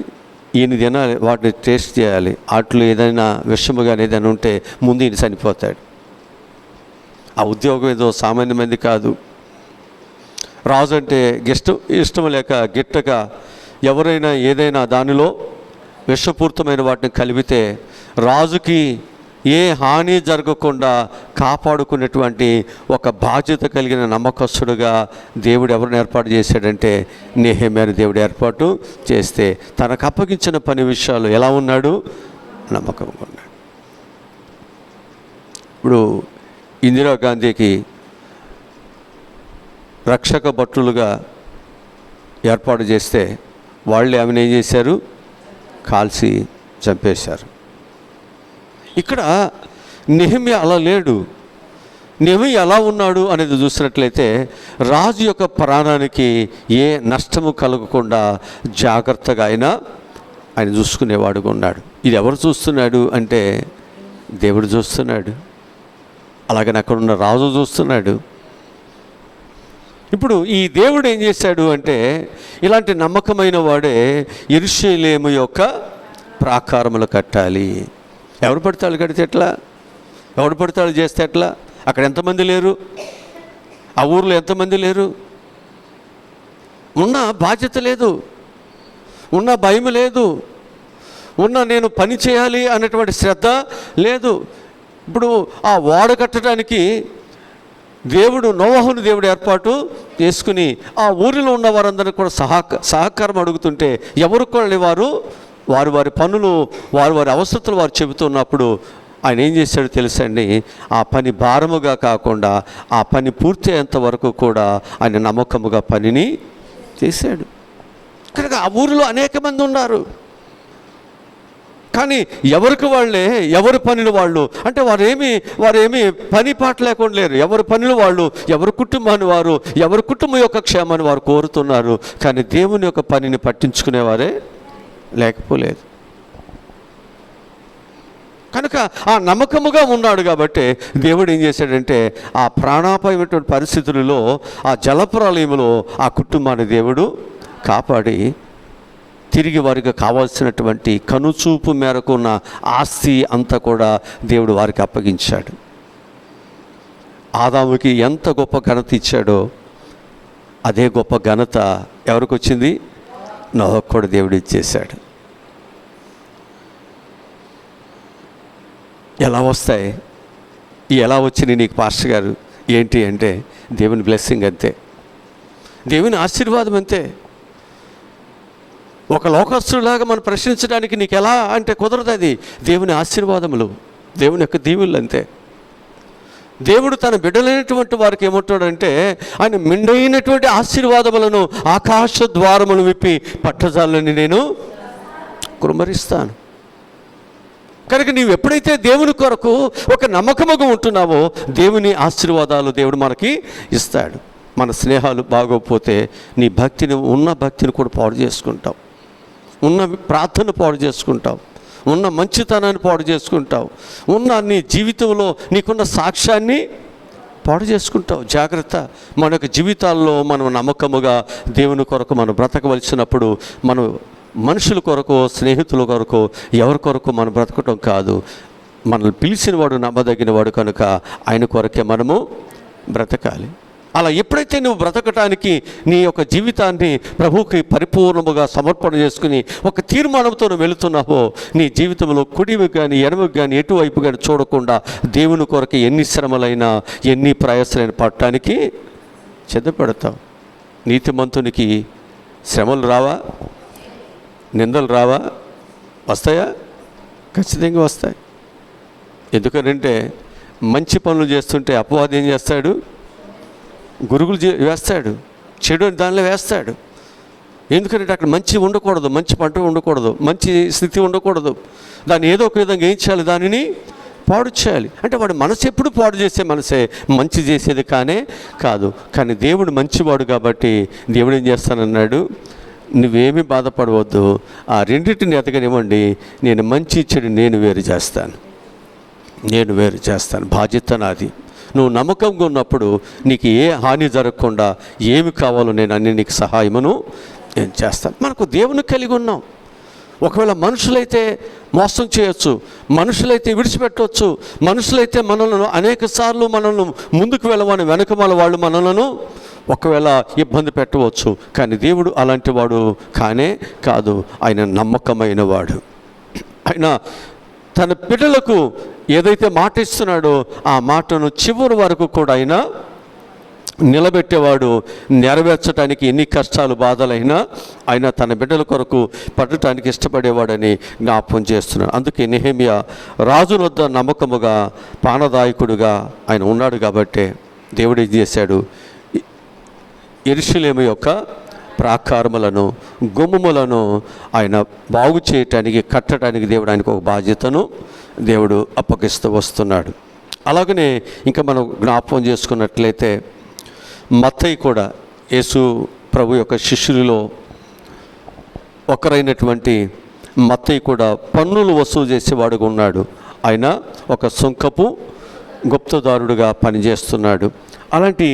ఈయన తినాలి, వాటిని టేస్ట్ చేయాలి. వాటిలో ఏదైనా విషము కానీ ఏదైనా ఉంటే ముందు ఈయన చనిపోతాడు. ఆ ఉద్యోగం ఏదో సామాన్యమైనది కాదు. రాజు అంటే ఇష్టం లేక గిట్టక ఎవరైనా ఏదైనా దానిలో విషపూరితమైన వాటిని కలిపితే రాజుకి ఏ హాని జరగకుండా కాపాడుకునేటువంటి ఒక బాధ్యత కలిగిన నమ్మకస్తుడుగా దేవుడు ఎవరిని ఏర్పాటు చేశాడంటే నెహెమ్యాని దేవుడు ఏర్పాటు చేస్తే తనకు అప్పగించిన పని విషయాలు ఎలా ఉన్నాడు? నమ్మకంగా ఉన్నాడు. ఇప్పుడు ఇందిరాగాంధీకి రక్షక భటులుగా ఏర్పాటు చేస్తే వాళ్ళు ఆమెను ఏం చేశారు? కాల్చి చంపేశారు. ఇక్కడ నెహెమ్యా అలా లేడు. నెహెమ్యా ఎలా ఉన్నాడు అనేది చూసినట్లయితే రాజు యొక్క ప్రాణానికి ఏ నష్టము కలగకుండా జాగ్రత్తగా ఆయన చూసుకునేవాడుగా ఉన్నాడు. ఇది ఎవరు చూస్తున్నాడు అంటే దేవుడు చూస్తున్నాడు. అలాగని అక్కడ ఉన్న రాజు చూస్తున్నాడు. ఇప్పుడు ఈ దేవుడు ఏం చేశాడు అంటే ఇలాంటి నమ్మకమైన వాడే యెరూషలేము యొక్క ప్రాకారములు కట్టాలి. ఎవరు పడతాడు కడితే ఎట్లా? ఎవరు పడతాడు చేస్తే ఎట్లా? అక్కడ ఎంతమంది లేరు? ఆ ఊర్లో ఎంతమంది లేరు? ఉన్న బాధ్యత లేదు, ఉన్న భయం లేదు, ఉన్న నేను పని చేయాలి అన్నటువంటి శ్రద్ధ లేదు. ఇప్పుడు ఆ ఓడ కట్టడానికి దేవుడు నోవహును దేవుడు ఏర్పాటు చేసుకుని ఆ ఊరిలో ఉన్న వారందరినీ కూడా సహకారం అడుగుతుంటే ఎవరు కూడా వారి పనులు వారి అవసరతలు వారు చెబుతున్నప్పుడు ఆయన ఏం చేశాడో తెలుసండి, ఆ పని భారముగా కాకుండా ఆ పని పూర్తి అయ్యేంత వరకు కూడా ఆయన నమ్మకముగా పనిని చేశాడు. కనుక ఆ ఊరిలో అనేక మంది ఉన్నారు, కానీ ఎవరికి వాళ్ళే, ఎవరి పనులు వాళ్ళు, అంటే వారేమి పని పాట లేకుండా లేరు. ఎవరి పనులు వాళ్ళు, ఎవరి కుటుంబాన్ని వారు, ఎవరి కుటుంబం యొక్క క్షేమాన్ని వారు కోరుతున్నారు. కానీ దేవుని యొక్క పనిని పట్టించుకునేవారే లేకపోలేదు. కనుక ఆ నమ్మకముగా ఉన్నాడు కాబట్టి దేవుడు ఏం చేశాడంటే ఆ ప్రాణాపాయమైనటువంటి పరిస్థితులలో ఆ జలప్రలయంలో ఆ కుటుంబాన్ని దేవుడు కాపాడి తిరిగి వారికి కావాల్సినటువంటి కనుచూపు మేరకు ఉన్న ఆస్తి అంతా కూడా దేవుడు వారికి అప్పగించాడు. ఆదాముకి ఎంత గొప్ప ఘనత ఇచ్చాడో అదే గొప్ప ఘనత ఎవరికి వచ్చింది? నోహకు కూడా దేవుడు ఇచ్చేశాడు. ఎలా వస్తాయి? ఎలా వచ్చినాయి నీకు పాస్టర్ గారు? ఏంటి అంటే దేవుని బ్లెస్సింగ్ అంతే, దేవుని ఆశీర్వాదం అంతే. ఒక లోకస్తులాగా మనం ప్రశ్నించడానికి నీకు ఎలా అంటే కుదరదు. అది దేవుని ఆశీర్వాదములు, దేవుని యొక్క దీవులు అంతే. దేవుడు తన బిడ్డలైనటువంటి వారికి ఏమంటాడంటే ఆయన మెండైనటువంటి ఆశీర్వాదములను ఆకాశ ద్వారములు విప్పి పట్టజాలని నేను కుమ్మరిస్తాను. కనుక నీవు ఎప్పుడైతే దేవుని కొరకు ఒక నమ్మకముగా ఉంటున్నావో దేవుని ఆశీర్వాదాలు దేవుడు మనకి ఇస్తాడు. మన స్నేహాలు బాగోకపోతే నీ ఉన్న భక్తిని కూడా పాడు చేసుకుంటావు, ఉన్న ప్రార్థన పాడు చేసుకుంటావు, ఉన్న మంచితనాన్ని పాడు చేసుకుంటావు, ఉన్న నీ జీవితంలో నీకున్న సాక్ష్యాన్ని పాడు చేసుకుంటావు. జాగ్రత్త. మన యొక్క జీవితాల్లో మనం నమ్మకముగా దేవుని కొరకు మనం బ్రతకవలసినప్పుడు మనం మనుషుల కొరకు, స్నేహితుల కొరకు, ఎవరి కొరకు మనం బ్రతకటం కాదు. మనల్ని పిలిచిన వాడు నమ్మదగిన వాడు కనుక ఆయన కొరకే మనము బ్రతకాలి. అలా ఎప్పుడైతే నువ్వు బ్రతకటానికి నీ యొక్క జీవితాన్ని ప్రభువుకి పరిపూర్ణముగా సమర్పణ చేసుకుని ఒక తీర్మానంతో నువ్వు వెళుతున్నావో నీ జీవితంలో కుడివి కానీ ఎడమకి కానీ ఎటువైపు కానీ చూడకుండా దేవుని కొరకు ఎన్ని శ్రమలైనా ఎన్ని ప్రయాసాలైనా పడటానికి సిద్ధపడతావు. నీతిమంతునికి శ్రమలు రావా? నిందలు రావా? వస్తాయా? ఖచ్చితంగా వస్తాయి. ఎందుకనంటే మంచి పనులు చేస్తుంటే అపవాది ఏం చేస్తాడు? గురుగులు వేస్తాడు, చెడు దానిలో వేస్తాడు. ఎందుకంటే అక్కడ మంచి ఉండకూడదు, మంచి పంట ఉండకూడదు, మంచి స్థితి ఉండకూడదు. దాన్ని ఏదో ఒక విధంగా ఏం చేయాలి? దానిని పాడు చేయాలి. అంటే వాడు మనసు ఎప్పుడు పాడు చేసే మనసే, మంచి చేసేది కాదు. కానీ దేవుడు మంచివాడు కాబట్టి దేవుడు ఏం చేస్తానన్నాడు? నువ్వేమీ బాధపడవద్దు, ఆ రెండింటిని ఎతగనివ్వండి, నేను మంచి చెడు నేను వేరు చేస్తాను, బాధ్యత నాది. నువ్వు నమ్మకంగా ఉన్నప్పుడు నీకు ఏ హాని జరగకుండా ఏమి కావాలో నేను అన్ని నీకు సహాయమును నేను చేస్తాను. మనకు దేవుని కలిగి ఉన్నాం. ఒకవేళ మనుషులైతే మోసం చేయొచ్చు, మనుషులైతే విడిచిపెట్టవచ్చు, మనుషులైతే మనలను అనేక సార్లు మనల్ని ముందుకు వెళ్ళమని వెనకమల వాళ్ళు మనలను ఒకవేళ ఇబ్బంది పెట్టవచ్చు, కానీ దేవుడు అలాంటి వాడు కానే కాదు. ఆయన నమ్మకమైన వాడు. ఆయన తన బిడ్డలకు ఏదైతే మాట ఇస్తున్నాడో ఆ మాటను చివరి వరకు కూడా ఆయన నిలబెట్టేవాడు. నెరవేర్చడానికి ఎన్ని కష్టాలు బాధలైనా ఆయన తన బిడ్డల కొరకు పడటానికి ఇష్టపడేవాడని జ్ఞాపకం చేస్తున్నాడు. అందుకే నెహెమ్యా రాజు వద్ద నమ్మకముగా పానదాయకుడుగా ఆయన ఉన్నాడు. కాబట్టి దేవుడు ఏం చేశాడు, యెరూషలేము యొక్క ప్రాకారములను గుమ్మములను ఆయన బాగు చేయటానికి కట్టడానికి దేవుడు ఆయనకు ఒక బాధ్యతను దేవుడు అప్పగిస్తూ వస్తున్నాడు. అలాగనే ఇంకా మనం జ్ఞాపకం చేసుకున్నట్లయితే మత్తయి కూడా యేసు ప్రభు యొక్క శిష్యులలో ఒకరైనటువంటి మత్తయి కూడా పన్నులు వసూలు చేసేవాడుగా ఉన్నాడు. ఆయన ఒక సుంకపు గుప్తదారుడుగా పనిచేస్తున్నాడు. అలాంటి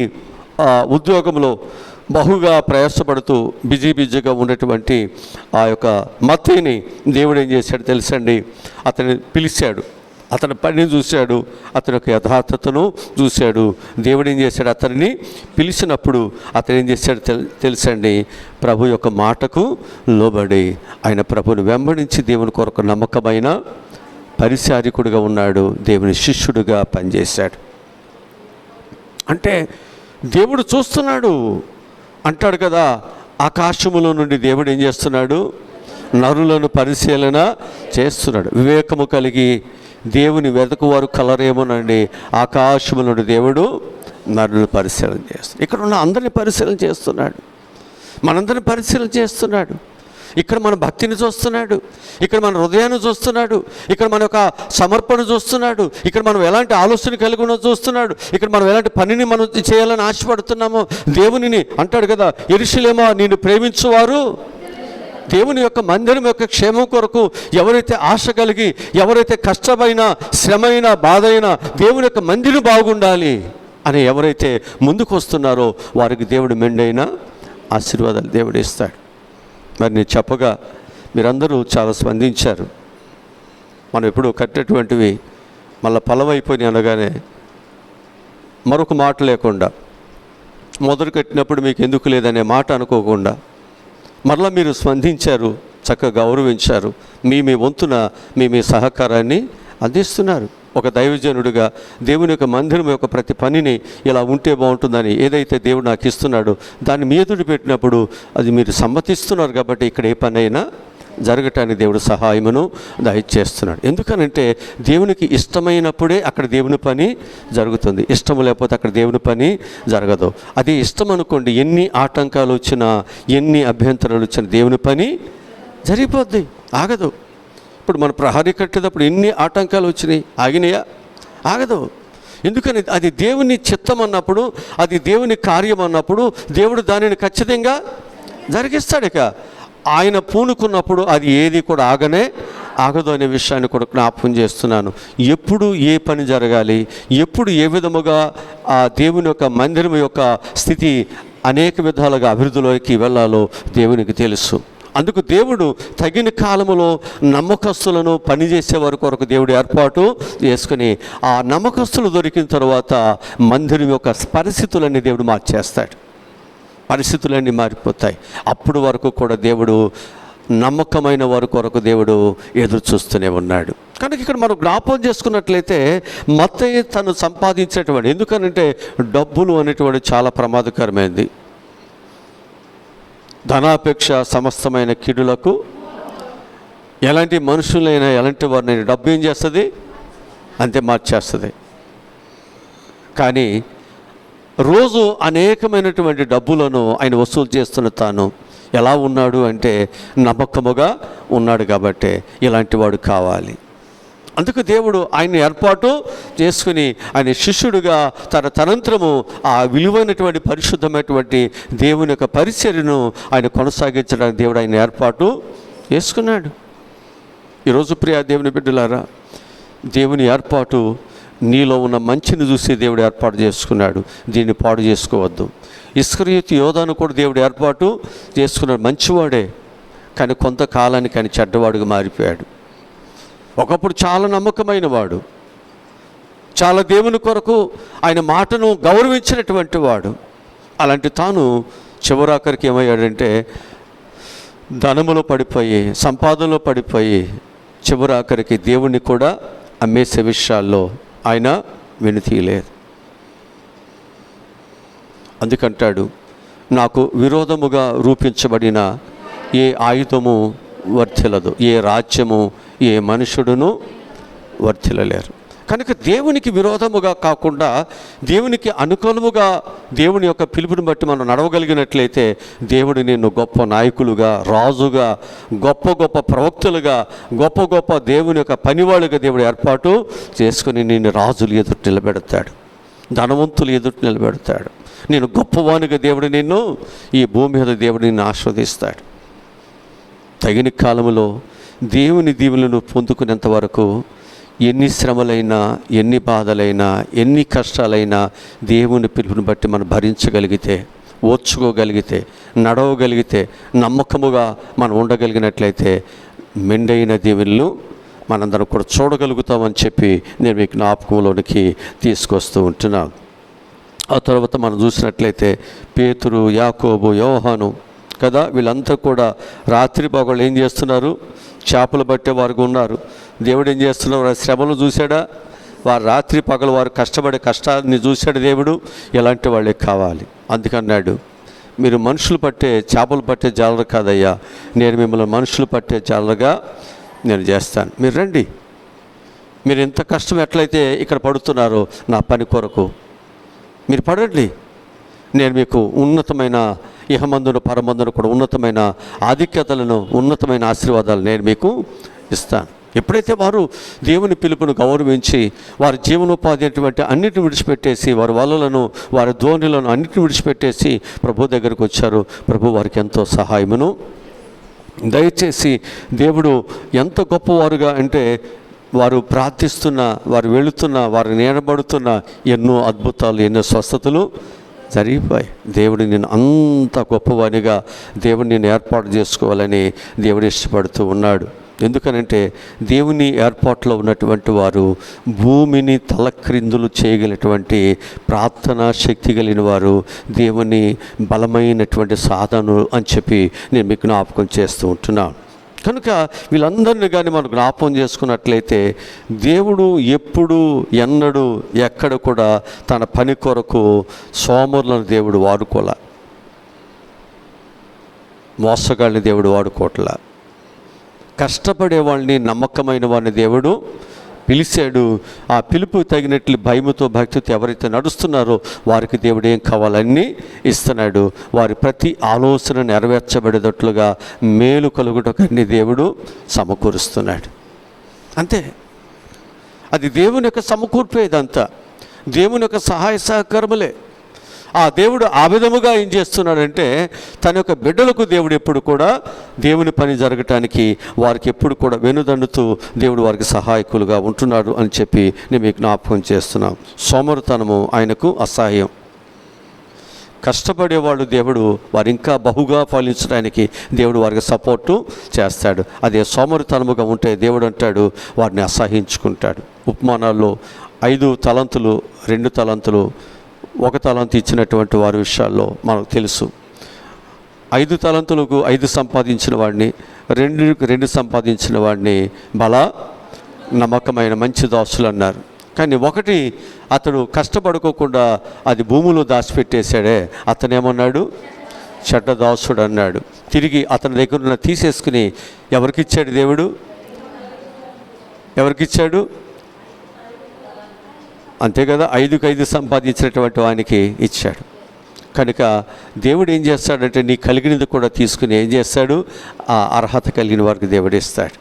ఉద్యోగంలో బహుగా ప్రయాసపడుతూ బిజీగా ఉన్నటువంటి ఆ యొక్క మత్తయిని దేవుడు ఏం చేశాడు తెలుసండి, అతన్ని పిలిచాడు. అతని పనిని చూశాడు, అతని యొక్క యథార్థతను చూశాడు. దేవుడు ఏం చేశాడు, అతనిని పిలిచినప్పుడు అతను ఏం చేశాడు తెలుసండి, ప్రభు యొక్క మాటకు లోబడి ఆయన ప్రభుని వెంబడించి దేవుని కొరకు నమ్మకమైన పరిచారికుడిగా ఉన్నాడు. దేవుని శిష్యుడిగా పనిచేశాడు. అంటే దేవుడు చూస్తున్నాడు అంటాడు కదా, ఆకాశములో నుండి దేవుడు ఏం చేస్తున్నాడు, నరులను పరిశీలన చేస్తున్నాడు. వివేకము కలిగి దేవుని వెతకువారు కలరేమోనండి, ఆకాశము నుండి దేవుడు నరులను పరిశీలన చేస్తున్నాడు. ఇక్కడ ఉన్న అందరినీ పరిశీలన చేస్తున్నాడు, మనందరిని పరిశీలన చేస్తున్నాడు. ఇక్కడ మన భక్తిని చూస్తున్నాడు, ఇక్కడ మన హృదయాన్ని చూస్తున్నాడు, ఇక్కడ మన యొక్క సమర్పణ చూస్తున్నాడు, ఇక్కడ మనం ఎలాంటి ఆలోచన కలిగి ఉన్నో చూస్తున్నాడు, ఇక్కడ మనం ఎలాంటి పనిని మనం చేయాలని ఆశపడుతున్నామో. దేవునిని అంటాడు కదా, యెరూషలేమా నిన్ను ప్రేమించువారు దేవుని యొక్క మందిరం యొక్క క్షేమం కొరకు ఎవరైతే ఆశ కలిగి, ఎవరైతే కష్టమైన శ్రమైన బాధైనా దేవుని యొక్క మందిరం బాగుండాలి అని ఎవరైతే ముందుకు వస్తున్నారో వారికి దేవుడు మెండైన ఆశీర్వాదాలు దేవుడు ఇస్తాడు. మరి నేను చెప్పగా మీరందరూ చాలా స్పందించారు. మనం ఎప్పుడు కట్టేటువంటివి మళ్ళీ పొలవైపోయి అనగానే మరొక మాట లేకుండా, మొదలు కట్టినప్పుడు మీకు ఎందుకు లేదనే మాట అనుకోకుండా మరలా మీరు స్పందించారు, చక్కగా గౌరవించారు, మీ వంతున మీ సహకారాన్ని అందిస్తున్నారు. ఒక దైవజనుడిగా దేవుని యొక్క మందిరం యొక్క ప్రతి పనిని ఇలా ఉంటే బాగుంటుందని ఏదైతే దేవుడు నాకు ఇస్తున్నాడో దాన్ని మీ ఎదురు పెట్టినప్పుడు అది మీరు సమ్మతిస్తున్నారు. కాబట్టి ఇక్కడ ఏ పని అయినా జరగటానికి దేవుడు సహాయమును దయచేస్తున్నాడు. ఎందుకనంటే దేవునికి ఇష్టమైనప్పుడే అక్కడ దేవుని పని జరుగుతుంది, ఇష్టం లేకపోతే అక్కడ దేవుని పని జరగదు. అది ఇష్టం అనుకోండి, ఎన్ని ఆటంకాలు వచ్చినా ఎన్ని అభ్యంతరాలు వచ్చినా దేవుని పని జరిగిపోద్ది, ఆగదు. ఇప్పుడు మన ప్రహరీ కట్టేటప్పుడు ఎన్ని ఆటంకాలు వచ్చినాయి, ఆగినాయా? ఆగదు. ఎందుకని అది దేవుని చిత్తం అన్నప్పుడు, అది దేవుని కార్యం అన్నప్పుడు దేవుడు దానిని ఖచ్చితంగా జరిగిస్తాడు. ఇక ఆయన పూనుకున్నప్పుడు అది ఏది కూడా ఆగదు అనే విషయాన్ని కూడా జ్ఞాపకం చేస్తున్నాను. ఎప్పుడు ఏ పని జరగాలి, ఎప్పుడు ఏ విధముగా ఆ దేవుని యొక్క మందిరం యొక్క స్థితి అనేక విధాలుగా అభివృద్ధిలోకి వెళ్ళాలో దేవునికి తెలుసు. అందుకు దేవుడు తగిన కాలములో నమ్మకస్తులను పనిచేసేవారి కొరకు దేవుడు ఏర్పాటు చేసుకుని, ఆ నమ్మకస్తులు దొరికిన తర్వాత మందిరం యొక్క పరిస్థితులన్నీ దేవుడు మార్చేస్తాడు, పరిస్థితులన్నీ మారిపోతాయి. అప్పుడు వరకు కూడా దేవుడు నమ్మకమైన వారి కొరకు దేవుడు ఎదురు చూస్తూనే ఉన్నాడు. కనుక ఇక్కడ మనం జ్ఞాపకం చేసుకున్నట్లయితే మత్తయి తను సంపాదించేటువంటి, ఎందుకనంటే డబ్బులు అనేటువంటి చాలా ప్రమాదకరమైనది. ధనాపేక్ష సమస్తమైన కీడులకు, ఎలాంటి మనుషులైనా ఎలాంటి వారిని డబ్బు ఏం చేస్తుంది, అంతే మార్చేస్తుంది. కానీ రోజు అనేకమైనటువంటి డబ్బులను ఆయన వసూలు చేస్తున్న తాను ఎలా ఉన్నాడు అంటే నమ్మకముగా ఉన్నాడు. కాబట్టి ఇలాంటి వాడు కావాలి. అందుకు దేవుడు ఆయన ఏర్పాటు చేసుకుని ఆయన శిష్యుడిగా తనంతరము ఆ విలువైనటువంటి పరిశుద్ధమైనటువంటి దేవుని యొక్క పరిచర్యను ఆయన కొనసాగించడానికి దేవుడు ఆయన ఏర్పాటు చేసుకున్నాడు. ఈరోజు ప్రియ దేవుని బిడ్డలారా, దేవుని ఏర్పాటు నీలో ఉన్న మంచిని చూసి దేవుడు ఏర్పాటు చేసుకున్నాడు, దీన్ని పాడు చేసుకోవద్దు. ఇస్కరియోతు యోధాను కూడా దేవుడు ఏర్పాటు చేసుకున్నాడు, మంచివాడే, కానీ కొంతకాలానికి ఆయన చెడ్డవాడుగా మారిపోయాడు. ఒకప్పుడు చాలా నమ్మకమైన వాడు, చాలా దేవుని కొరకు ఆయన మాటను గౌరవించినటువంటి వాడు, అలాంటి తాను చివరాఖరికి ఏమయ్యాడంటే ధనములో పడిపోయి, సంపాదనలో పడిపోయి, చివరాఖరికి దేవుణ్ణి కూడా అమ్మేసే విషయాల్లో ఆయన వెనుతీయలేదు. అందుకంటాడు, నాకు విరోధముగా రూపించబడిన ఏ ఆయుధము వర్ధిల్లదు, ఏ రాజ్యము, ఏ మనుషుడును వర్ధిల్లలేరు. కనుక దేవునికి విరోధముగా కాకుండా దేవునికి అనుకూలముగా దేవుని యొక్క పిలుపుని బట్టి మనం నడవగలిగినట్లయితే దేవుడు నిన్ను గొప్ప నాయకులుగా, రాజుగా, గొప్ప గొప్ప ప్రవక్తలుగా, గొప్ప గొప్ప దేవుని యొక్క పనివాళ్ళుగా దేవుడు ఏర్పాటు చేసుకుని నిన్ను రాజులు ఎదుటి నిలబెడతాడు, ధనవంతులు ఎదుటి నిలబెడతాడు. నేను గొప్పవానిగా దేవుడు నిన్ను ఈ భూమి మీద దేవుడు నిన్ను ఆస్వాదిస్తాడు. తగిన కాలంలో దేవుని దీవులను పొందుకునేంత వరకు ఎన్ని శ్రమలైనా, ఎన్ని బాధలైనా, ఎన్ని కష్టాలైనా దేవుని పిలుపుని బట్టి మనం భరించగలిగితే, ఓర్చుకోగలిగితే, నడవగలిగితే, నమ్మకముగా మనం ఉండగలిగినట్లయితే మెండైన దీవులను మనందరం కూడా చూడగలుగుతామని చెప్పి నేను మీకు జ్ఞాపకంలోనికి తీసుకొస్తూ ఉంటున్నాను. ఆ తర్వాత మనం చూసినట్లయితే పేతురు, యాకోబు, యోహాను కదా, వీళ్ళంతా కూడా రాత్రి పగళ్ళు ఏం చేస్తున్నారు? చేపలు పట్టే వారు ఉన్నారు. దేవుడు ఏం చేస్తున్నారు? వారి శ్రమలు చూశాడా? వారు రాత్రి పగలు వారు కష్టపడే కష్టాన్ని చూశాడు దేవుడు. ఎలాంటి వాళ్ళే కావాలి. అందుకన్నాడు, మీరు మనుషులు పట్టే, చేపలు పట్టే జాలరు కాదయ్యా, నేను మిమ్మల్ని మనుషులు పట్టే జాలరుగా నేను చేస్తాను. మీరు రండి. మీరు ఎంత కష్టం ఎట్లయితే ఇక్కడ పడుతున్నారో నా పని కొరకు మీరు పడండి. నేను మీకు ఉన్నతమైన ఇహమందును పరమందును కూడా ఉన్నతమైన ఆధిక్యతలను, ఉన్నతమైన ఆశీర్వాదాలు నేను మీకు ఇస్తాను. ఎప్పుడైతే వారు దేవుని పిలుపును గౌరవించి వారి జీవనోపాధి అటువంటి అన్నిటిని విడిచిపెట్టేసి, వారి వలలను, వారి ధోనిలను అన్నిటిని విడిచిపెట్టేసి ప్రభు దగ్గరకు వచ్చారు. ప్రభు వారికి ఎంతో సహాయమును దయచేసి దేవుడు ఎంత గొప్పవారుగా అంటే వారు ప్రార్థిస్తున్న, వారు వెళుతున్న, వారు నిలబడుతున్న ఎన్నో అద్భుతాలు, ఎన్నో స్వస్థతలు జరిగిపోయి దేవుడు నేను అంత గొప్పవానిగా దేవుడు నేను ఏర్పాటు చేసుకోవాలని దేవుడు ఇష్టపడుతూ ఉన్నాడు. ఎందుకనంటే దేవుని ఏర్పాట్లో ఉన్నటువంటి వారు భూమిని తలక్రిందులు చేయగలిగినటువంటి ప్రార్థనా శక్తి కలిగిన వారు, దేవుని బలమైనటువంటి సాధనలు అని చెప్పి నేను మీకు జ్ఞాపకం చేస్తూ ఉంటున్నాను. కనుక వీళ్ళందరినీ కానీ మనం జ్ఞాపకం చేసుకున్నట్లయితే దేవుడు ఎప్పుడు, ఎన్నడూ, ఎక్కడ కూడా తన పని కొరకు సోమరులను దేవుడు వాడుకోలే, మోసగాళ్ళని దేవుడు వాడుకోవట్లా. కష్టపడే వాళ్ళని, నమ్మకమైన వారిని దేవుడు పిలిచాడు. ఆ పిలుపు తగినట్లు భయముతో, భక్తితో ఎవరైతే నడుస్తున్నారో వారికి దేవుడు ఏం కావాలన్నీ ఇస్తున్నాడు. వారి ప్రతి ఆలోచన నెరవేర్చబడేటట్లుగా మేలు కలుగుటకన్నీ దేవుడు సమకూరుస్తున్నాడు. అంతే. అది దేవుని యొక్క సమకూర్పేదంతా దేవుని యొక్క సహాయ సహకారములే. ఆ దేవుడు ఆ విధముగా ఏం చేస్తున్నాడంటే తన యొక్క బిడ్డలకు దేవుడు ఎప్పుడు కూడా దేవుని పని జరగటానికి వారికి ఎప్పుడు కూడా వెనుదండుతూ దేవుడు వారికి సహాయకులుగా ఉంటున్నాడు అని చెప్పి నేను మీకు జ్ఞాపకం చేస్తున్నాను. సోమరితనము ఆయనకు అసహ్యం. కష్టపడేవాళ్ళు దేవుడు వారు ఇంకా బహుగా ఫలించడానికి దేవుడు వారికి సపోర్టు చేస్తాడు. అదే సోమరితనముగా ఉంటే దేవుడు అంటాడు వారిని అసహించుకుంటాడు. ఉపమానాల్లో 5 తలంతులు, 2 తలంతులు, 1 తలంతు ఇచ్చినటువంటి వారి విషయాల్లో మనకు తెలుసు. 5 తలంతులకు 5 సంపాదించిన వాడిని, 2 సంపాదించిన వాడిని బల నమ్మకమైన మంచి దాసులు అన్నారు. కానీ 1 అతడు కష్టపడుకోకుండా అది భూమిలో దాచిపెట్టేశాడే, అతనేమన్నాడు? చెడ్డ దాసుడు అన్నాడు. తిరిగి అతని దగ్గర ఉన్న తీసేసుకుని ఎవరికిచ్చాడు దేవుడు? ఎవరికిచ్చాడు? అంతే కదా, 5కు 5 సంపాదించినటువంటి వానికి ఇచ్చాడు. కనుక దేవుడు ఏం చేస్తాడంటే నీ కలిగినది కూడా తీసుకుని ఏం చేస్తాడు? ఆ అర్హత కలిగిన వారికి దేవుడు ఇస్తాడు.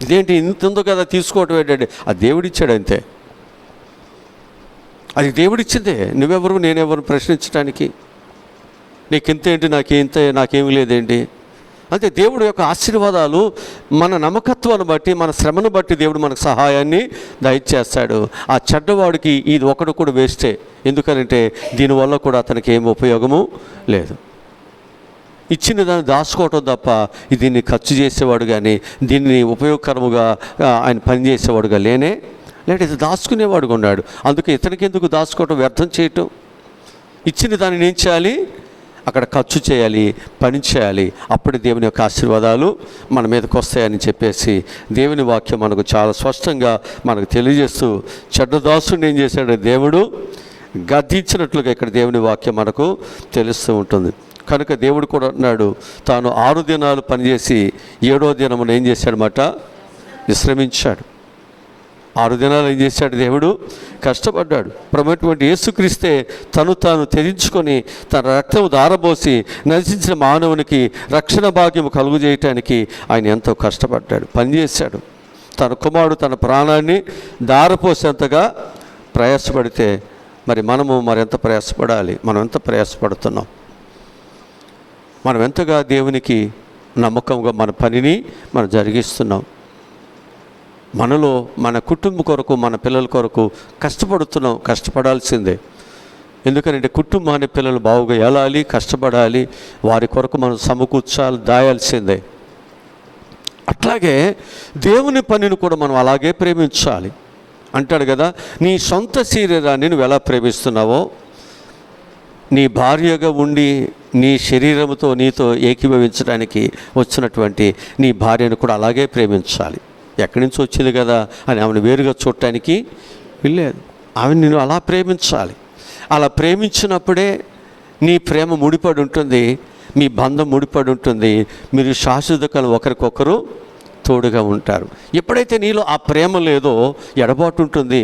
ఇదేంటి ఇంత ఉందో కదా తీసుకోవటం ఏంటంటే అది దేవుడిచ్చాడు అంతే. అది దేవుడిచ్చిందే. నువ్వెవరు, నేనెవరు ప్రశ్నించడానికి? నీకింతేంటి, నాకేమి లేదేంటి? అంటే దేవుడు యొక్క ఆశీర్వాదాలు మన నమ్మకత్వాన్ని బట్టి, మన శ్రమను బట్టి దేవుడు మనకు సహాయాన్ని దయచేస్తాడు. ఆ చెడ్డవాడికి ఇది ఒకటి కూడా వేస్టే. ఎందుకనంటే దీనివల్ల కూడా అతనికి ఏమి ఉపయోగము లేదు. ఇచ్చిన దాన్ని దాచుకోవటం తప్ప దీన్ని ఖర్చు చేసేవాడు కానీ, దీన్ని ఉపయోగకరముగా ఆయన పనిచేసేవాడుగా లేడే. ఇది దాచుకునేవాడుగా ఉన్నాడు. అందుకే ఇతనికి ఎందుకు దాచుకోవటం, వ్యర్థం చేయటం? ఇచ్చిన దానిని ఏం చేయాలి? అక్కడ ఖర్చు చేయాలి, పని చేయాలి. అప్పుడు దేవుని యొక్క ఆశీర్వాదాలు మన మీదకి వస్తాయని చెప్పేసి దేవుని వాక్యం మనకు చాలా స్పష్టంగా మనకు తెలియజేస్తూ, చెడ్డదాసుని ఏం చేశాడు దేవుడు? గద్దించినట్లుగా ఇక్కడ దేవుని వాక్యం మనకు తెలుస్తూ ఉంటుంది. కనుక దేవుడు కూడా అన్నాడు, తాను 6 దినాలు పనిచేసి 7వ దినమున ఏం చేశాడన్నమాట? విశ్రమించాడు. 6 దినాలు ఏం చేశాడు? దేవుడు కష్టపడ్డాడు. ప్రభువైనటువంటి యేసుక్రీస్తే తాను త్యజించుకొని తన రక్తం ధారబోసి నశించిన మానవునికి రక్షణ భాగ్యము కలుగు చేయటానికి ఆయన ఎంతో కష్టపడ్డాడు, పనిచేశాడు. తన కుమారుడు తన ప్రాణాన్ని ధారపోసేంతగా ప్రయాసపడితే మరి మనము మరెంత ప్రయాసపడాలి? మనం ఎంత ప్రయాసపడుతున్నాం? మనం ఎంతగా దేవునికి నమ్మకంగా మన పనిని మనం జరిగిస్తున్నాం? మనలో మన కుటుంబం కొరకు, మన పిల్లల కొరకు కష్టపడుతున్నాం. కష్టపడాల్సిందే. ఎందుకంటే కుటుంబాన్ని పిల్లలు బాగుగా ఎలాలి, కష్టపడాలి, వారి కొరకు మనం సమకూర్చాలి, దాయాల్సిందే. అట్లాగే దేవుని పనిని కూడా మనం అలాగే ప్రేమించాలి. అంటాడు కదా, నీ సొంత శరీరాన్ని నువ్వు ఎలా ప్రేమిస్తున్నావో, నీ భార్యగా ఉండి నీ శరీరంతో నీతో ఏకీభవించడానికి వచ్చినటువంటి నీ భార్యను కూడా అలాగే ప్రేమించాలి. ఎక్కడి నుంచి వచ్చింది కదా అని ఆమెను వేరుగా చూడటానికి వెళ్ళలేదు. ఆమె నిన్ను అలా ప్రేమించాలి. అలా ప్రేమించినప్పుడే నీ ప్రేమ ముడిపడి ఉంటుంది, మీ బంధం ముడిపడి ఉంటుంది. మీరు శాశ్వత కాలం ఒకరికొకరు తోడుగా ఉంటారు. ఎప్పుడైతే నీలో ఆ ప్రేమ లేదో ఎడబాటు ఉంటుంది.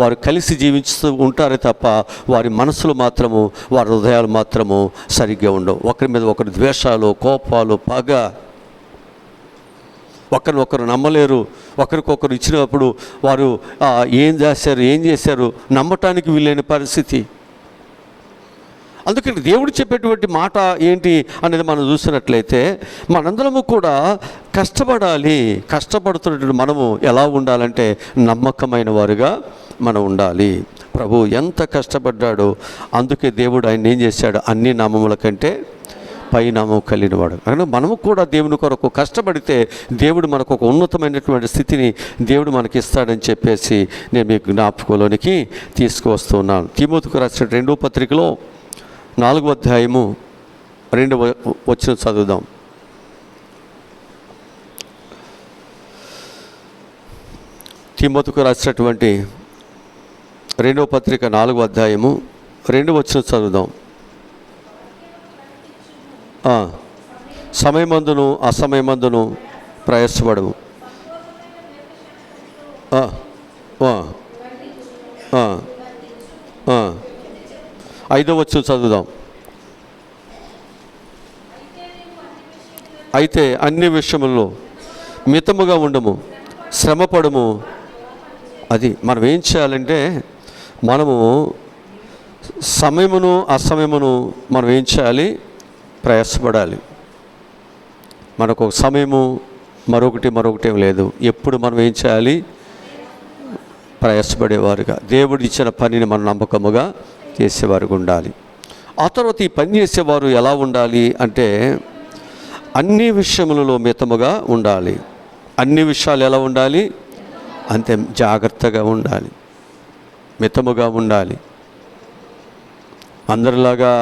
వారు కలిసి జీవిస్తూ ఉంటారే తప్ప వారి మనసులు మాత్రము, వారి హృదయాలు మాత్రము సరిగ్గా ఉండవు. ఒకరి మీద ఒకరి ద్వేషాలు, కోపాలు, పగ, ఒకరినొకరు నమ్మలేరు. ఒకరికొకరు ఇచ్చినప్పుడు వారు ఏం చేశారు నమ్మటానికి వీలైన పరిస్థితి. అందుకని దేవుడు చెప్పేటువంటి మాట ఏంటి అనేది మనం చూసినట్లయితే, మనందరము కూడా కష్టపడాలి. కష్టపడుతున్నటువంటి మనము ఎలా ఉండాలంటే నమ్మకమైన వారుగా మనం ఉండాలి. ప్రభు ఎంత కష్టపడ్డాడో అందుకే దేవుడు ఆయన ఏం చేశాడు? అన్ని నామముల కంటే పై నామం కలిగినవాడు. కానీ మనము కూడా దేవుని కొరకు కష్టపడితే దేవుడు మనకు ఒక ఉన్నతమైనటువంటి స్థితిని దేవుడు మనకి ఇస్తాడని చెప్పేసి నేను మీకు జ్ఞాపకంలోనికి తీసుకువస్తున్నాను. తిమోతికి రాసిన 2వ పత్రికలో 4వ అధ్యాయము 2వ వచనం చదువుదాం. తిమోతికి రాసినటువంటి 2వ పత్రిక 4వ అధ్యాయము 2వ వచనం చదువుదాం. సమయమందును అసమయమందును ప్రయాసపడము. 5వ వచనం చదువుదాం. అయితే అన్ని విషయములలో మితముగా ఉండము, శ్రమపడము. అది మనం ఏం చేయాలంటే, మనము సమయమును అసమయమును మనం ఏం చేయాలి? ప్రయాసపడాలి. మనకు ఒక సమయము మరొకటి ఏం లేదు. ఎప్పుడు మనం ఏం చేయాలి? ప్రయాసపడేవారుగా, దేవుడు ఇచ్చిన పనిని మనం నమ్మకముగా చేసేవారుగా ఉండాలి. ఆ తర్వాత ఈ పని చేసేవారు ఎలా ఉండాలి అంటే, అన్ని విషయములలో మితముగా ఉండాలి. అన్ని విషయాలు ఎలా ఉండాలి? అంతే జాగ్రత్తగా ఉండాలి, మితముగా ఉండాలి. అందరిలాగా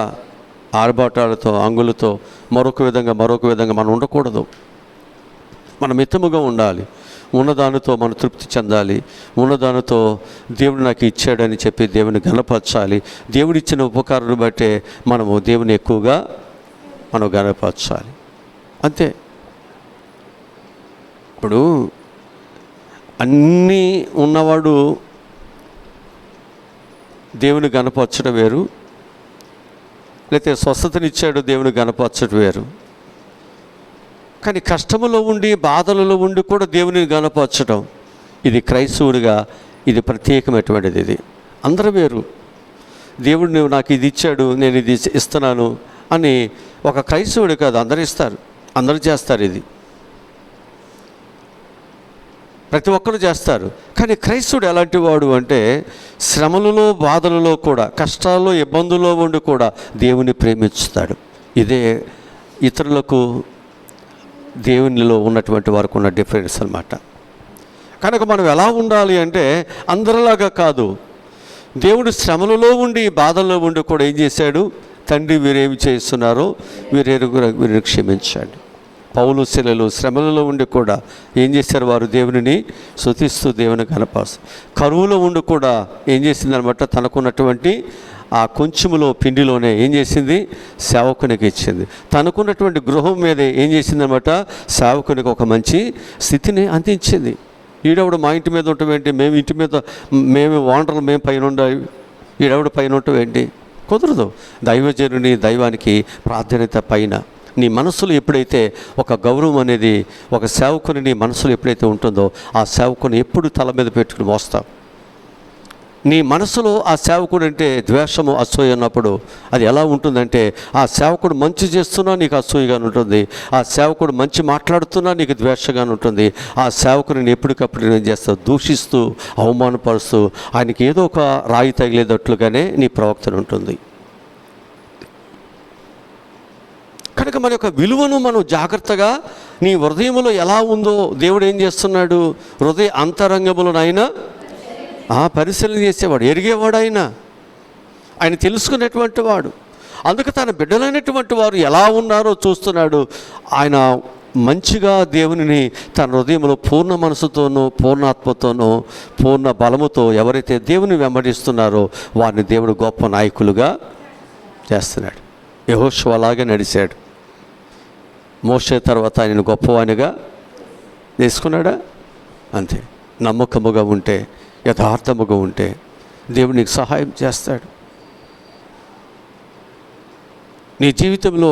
ఆర్భాటాలతో, అంగులతో మరొక విధంగా మనం ఉండకూడదు. మనం మితముగా ఉండాలి. ఉన్నదానితో మనం తృప్తి చెందాలి. ఉన్నదానితో దేవుడు నాకు ఇచ్చాడని చెప్పి దేవుని గణపరచాలి. దేవుడిచ్చిన ఉపకారాన్ని బట్టే మనము దేవుని ఎక్కువగా మనం గణపరచాలి. అంతే. ఇప్పుడు అన్నీ ఉన్నవాడు దేవుని గణపరచడం వేరు, లేకపోతే స్వస్థతనిచ్చాడు దేవుని గణపరచడం వేరు. కానీ కష్టములో ఉండి, బాధలలో ఉండి కూడా దేవుని గణపరచడం, ఇది క్రైస్తవుడిగా ఇది ప్రత్యేకమైనటువంటిది. ఇది అందరూ వేరు. దేవుడు నువ్వు నాకు ఇది ఇచ్చాడు, నేను ఇది ఇస్తున్నాను అని ఒక క్రైస్తవుడు కాదు, అందరూ ఇస్తారు, అందరూ చేస్తారు. ఇది ప్రతి ఒక్కరు చేస్తారు. కానీ క్రైస్తవుడు ఎలాంటి వాడు అంటే, శ్రమలలో, బాధలలో కూడా, కష్టాల్లో, ఇబ్బందుల్లో ఉండి కూడా దేవుని ప్రేమిస్తాడు. ఇదే ఇతరులకు దేవునిలో ఉన్నటువంటి వారికి ఉన్న డిఫరెన్స్ అన్నమాట. కనుక మనం ఎలా ఉండాలి అంటే, అందరిలాగా కాదు. దేవుడు శ్రమలలో ఉండి బాధల్లో ఉండి కూడా ఏం చేశాడు? తండ్రి వీరేమి చేస్తున్నారో వీరిని క్షమించాడు. పౌలు శిలలు శ్రమలలో ఉండి కూడా ఏం చేశారు? వారు దేవునిని స్తుతిస్తూ దేవుని కనపరుస్తారు. కరువులో ఉండి కూడా ఏం చేసిందనమాట? తనకున్నటువంటి ఆ కొంచెములో పిండిలోనే ఏం చేసింది? సేవకునికి ఇచ్చింది. తనకున్నటువంటి గృహం మీదే ఏం చేసిందనమాట? సేవకునికి ఒక మంచి స్థితిని అందించింది. ఈడవుడు మా ఇంటి మీద ఉంటామేంటి, మేము ఇంటి మీద మేము ఓనర్లు, మేము పైన ఉండాలి, ఈడవుడు పైన ఉంటామేంటి? కుదరదు. దైవజనుని దైవానికి ప్రాధాన్యత పైన. నీ మనసులో ఎప్పుడైతే ఒక గౌరవం అనేది ఒక సేవకుని నీ మనసులో ఎప్పుడైతే ఉంటుందో ఆ సేవకుని ఎప్పుడు తల మీద పెట్టుకుని మోస్తావు. నీ మనసులో ఆ సేవకుడు అంటే ద్వేషము, అసూయ ఉన్నప్పుడు అది ఎలా ఉంటుందంటే, ఆ సేవకుడు మంచి చేస్తున్నా నీకు అసూయగా ఉంటుంది, ఆ సేవకుడు మంచి మాట్లాడుతున్నా నీకు ద్వేషంగా ఉంటుంది. ఆ సేవకుని ఎప్పటికప్పుడు ఏం చేస్తావు? దూషిస్తూ అవమానపరుస్తూ ఆయనకి ఏదో ఒక రాయి తగిలేటట్లుగానే నీ ప్రవక్తన ఉంటుంది. కనుక మన యొక్క విలువను మనం జాగ్రత్తగా నీ హృదయంలో ఎలా ఉందో దేవుడు ఏం చేస్తున్నాడు? హృదయ అంతరంగములనైనా పరిశీలన చేసేవాడు, ఎరిగేవాడు. ఆయన తెలుసుకునేటువంటి వాడు. అందుకు తన బిడ్డలైనటువంటి వారు ఎలా ఉన్నారో చూస్తున్నాడు. ఆయన మంచిగా దేవునిని తన హృదయంలో పూర్ణ మనసుతోనూ పూర్ణాత్మతోనూ పూర్ణ బలముతో ఎవరైతే దేవుని వెంబడిస్తున్నారో వారిని దేవుడు గొప్ప నాయకులుగా చేస్తున్నాడు. యెహోషువ అలాగే నడిచాడు. మోషే తర్వాత ఆయనను గొప్పవానిగా తీసుకున్నాడా? అంతే. నమ్మకముగా ఉంటే, యథార్థముగా ఉంటే దేవుడు నీకు సహాయం చేస్తాడు. నీ జీవితంలో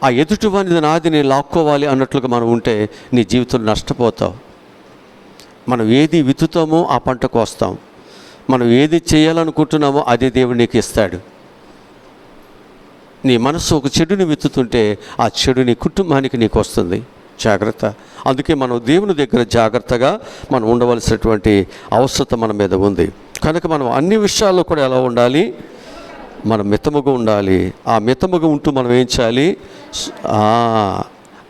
ఆ ఎదుటివానిది నాది నేను లాక్కోవాలి అన్నట్లుగా మనం ఉంటే నీ జీవితంలో నష్టపోతావు. మనం ఏది విత్తుతామో ఆ పంట కోస్తాం. మనం ఏది చేయాలనుకుంటున్నామో అది దేవుడు నీకు ఇస్తాడు. నీ మనసు ఒక చెడుని విత్తుతుంటే ఆ చెడు నీ కుటుంబానికి నీకు వస్తుంది. జాగ్రత్త. అందుకే మనం దేవుని దగ్గర జాగ్రత్తగా మనం ఉండవలసినటువంటి అవసరం మన మీద ఉంది. కనుక మనం అన్ని విషయాల్లో కూడా ఎలా ఉండాలి? మనం మితముగా ఉండాలి. ఆ మితముగా ఉంటూ మనం ఏం చేయాలి?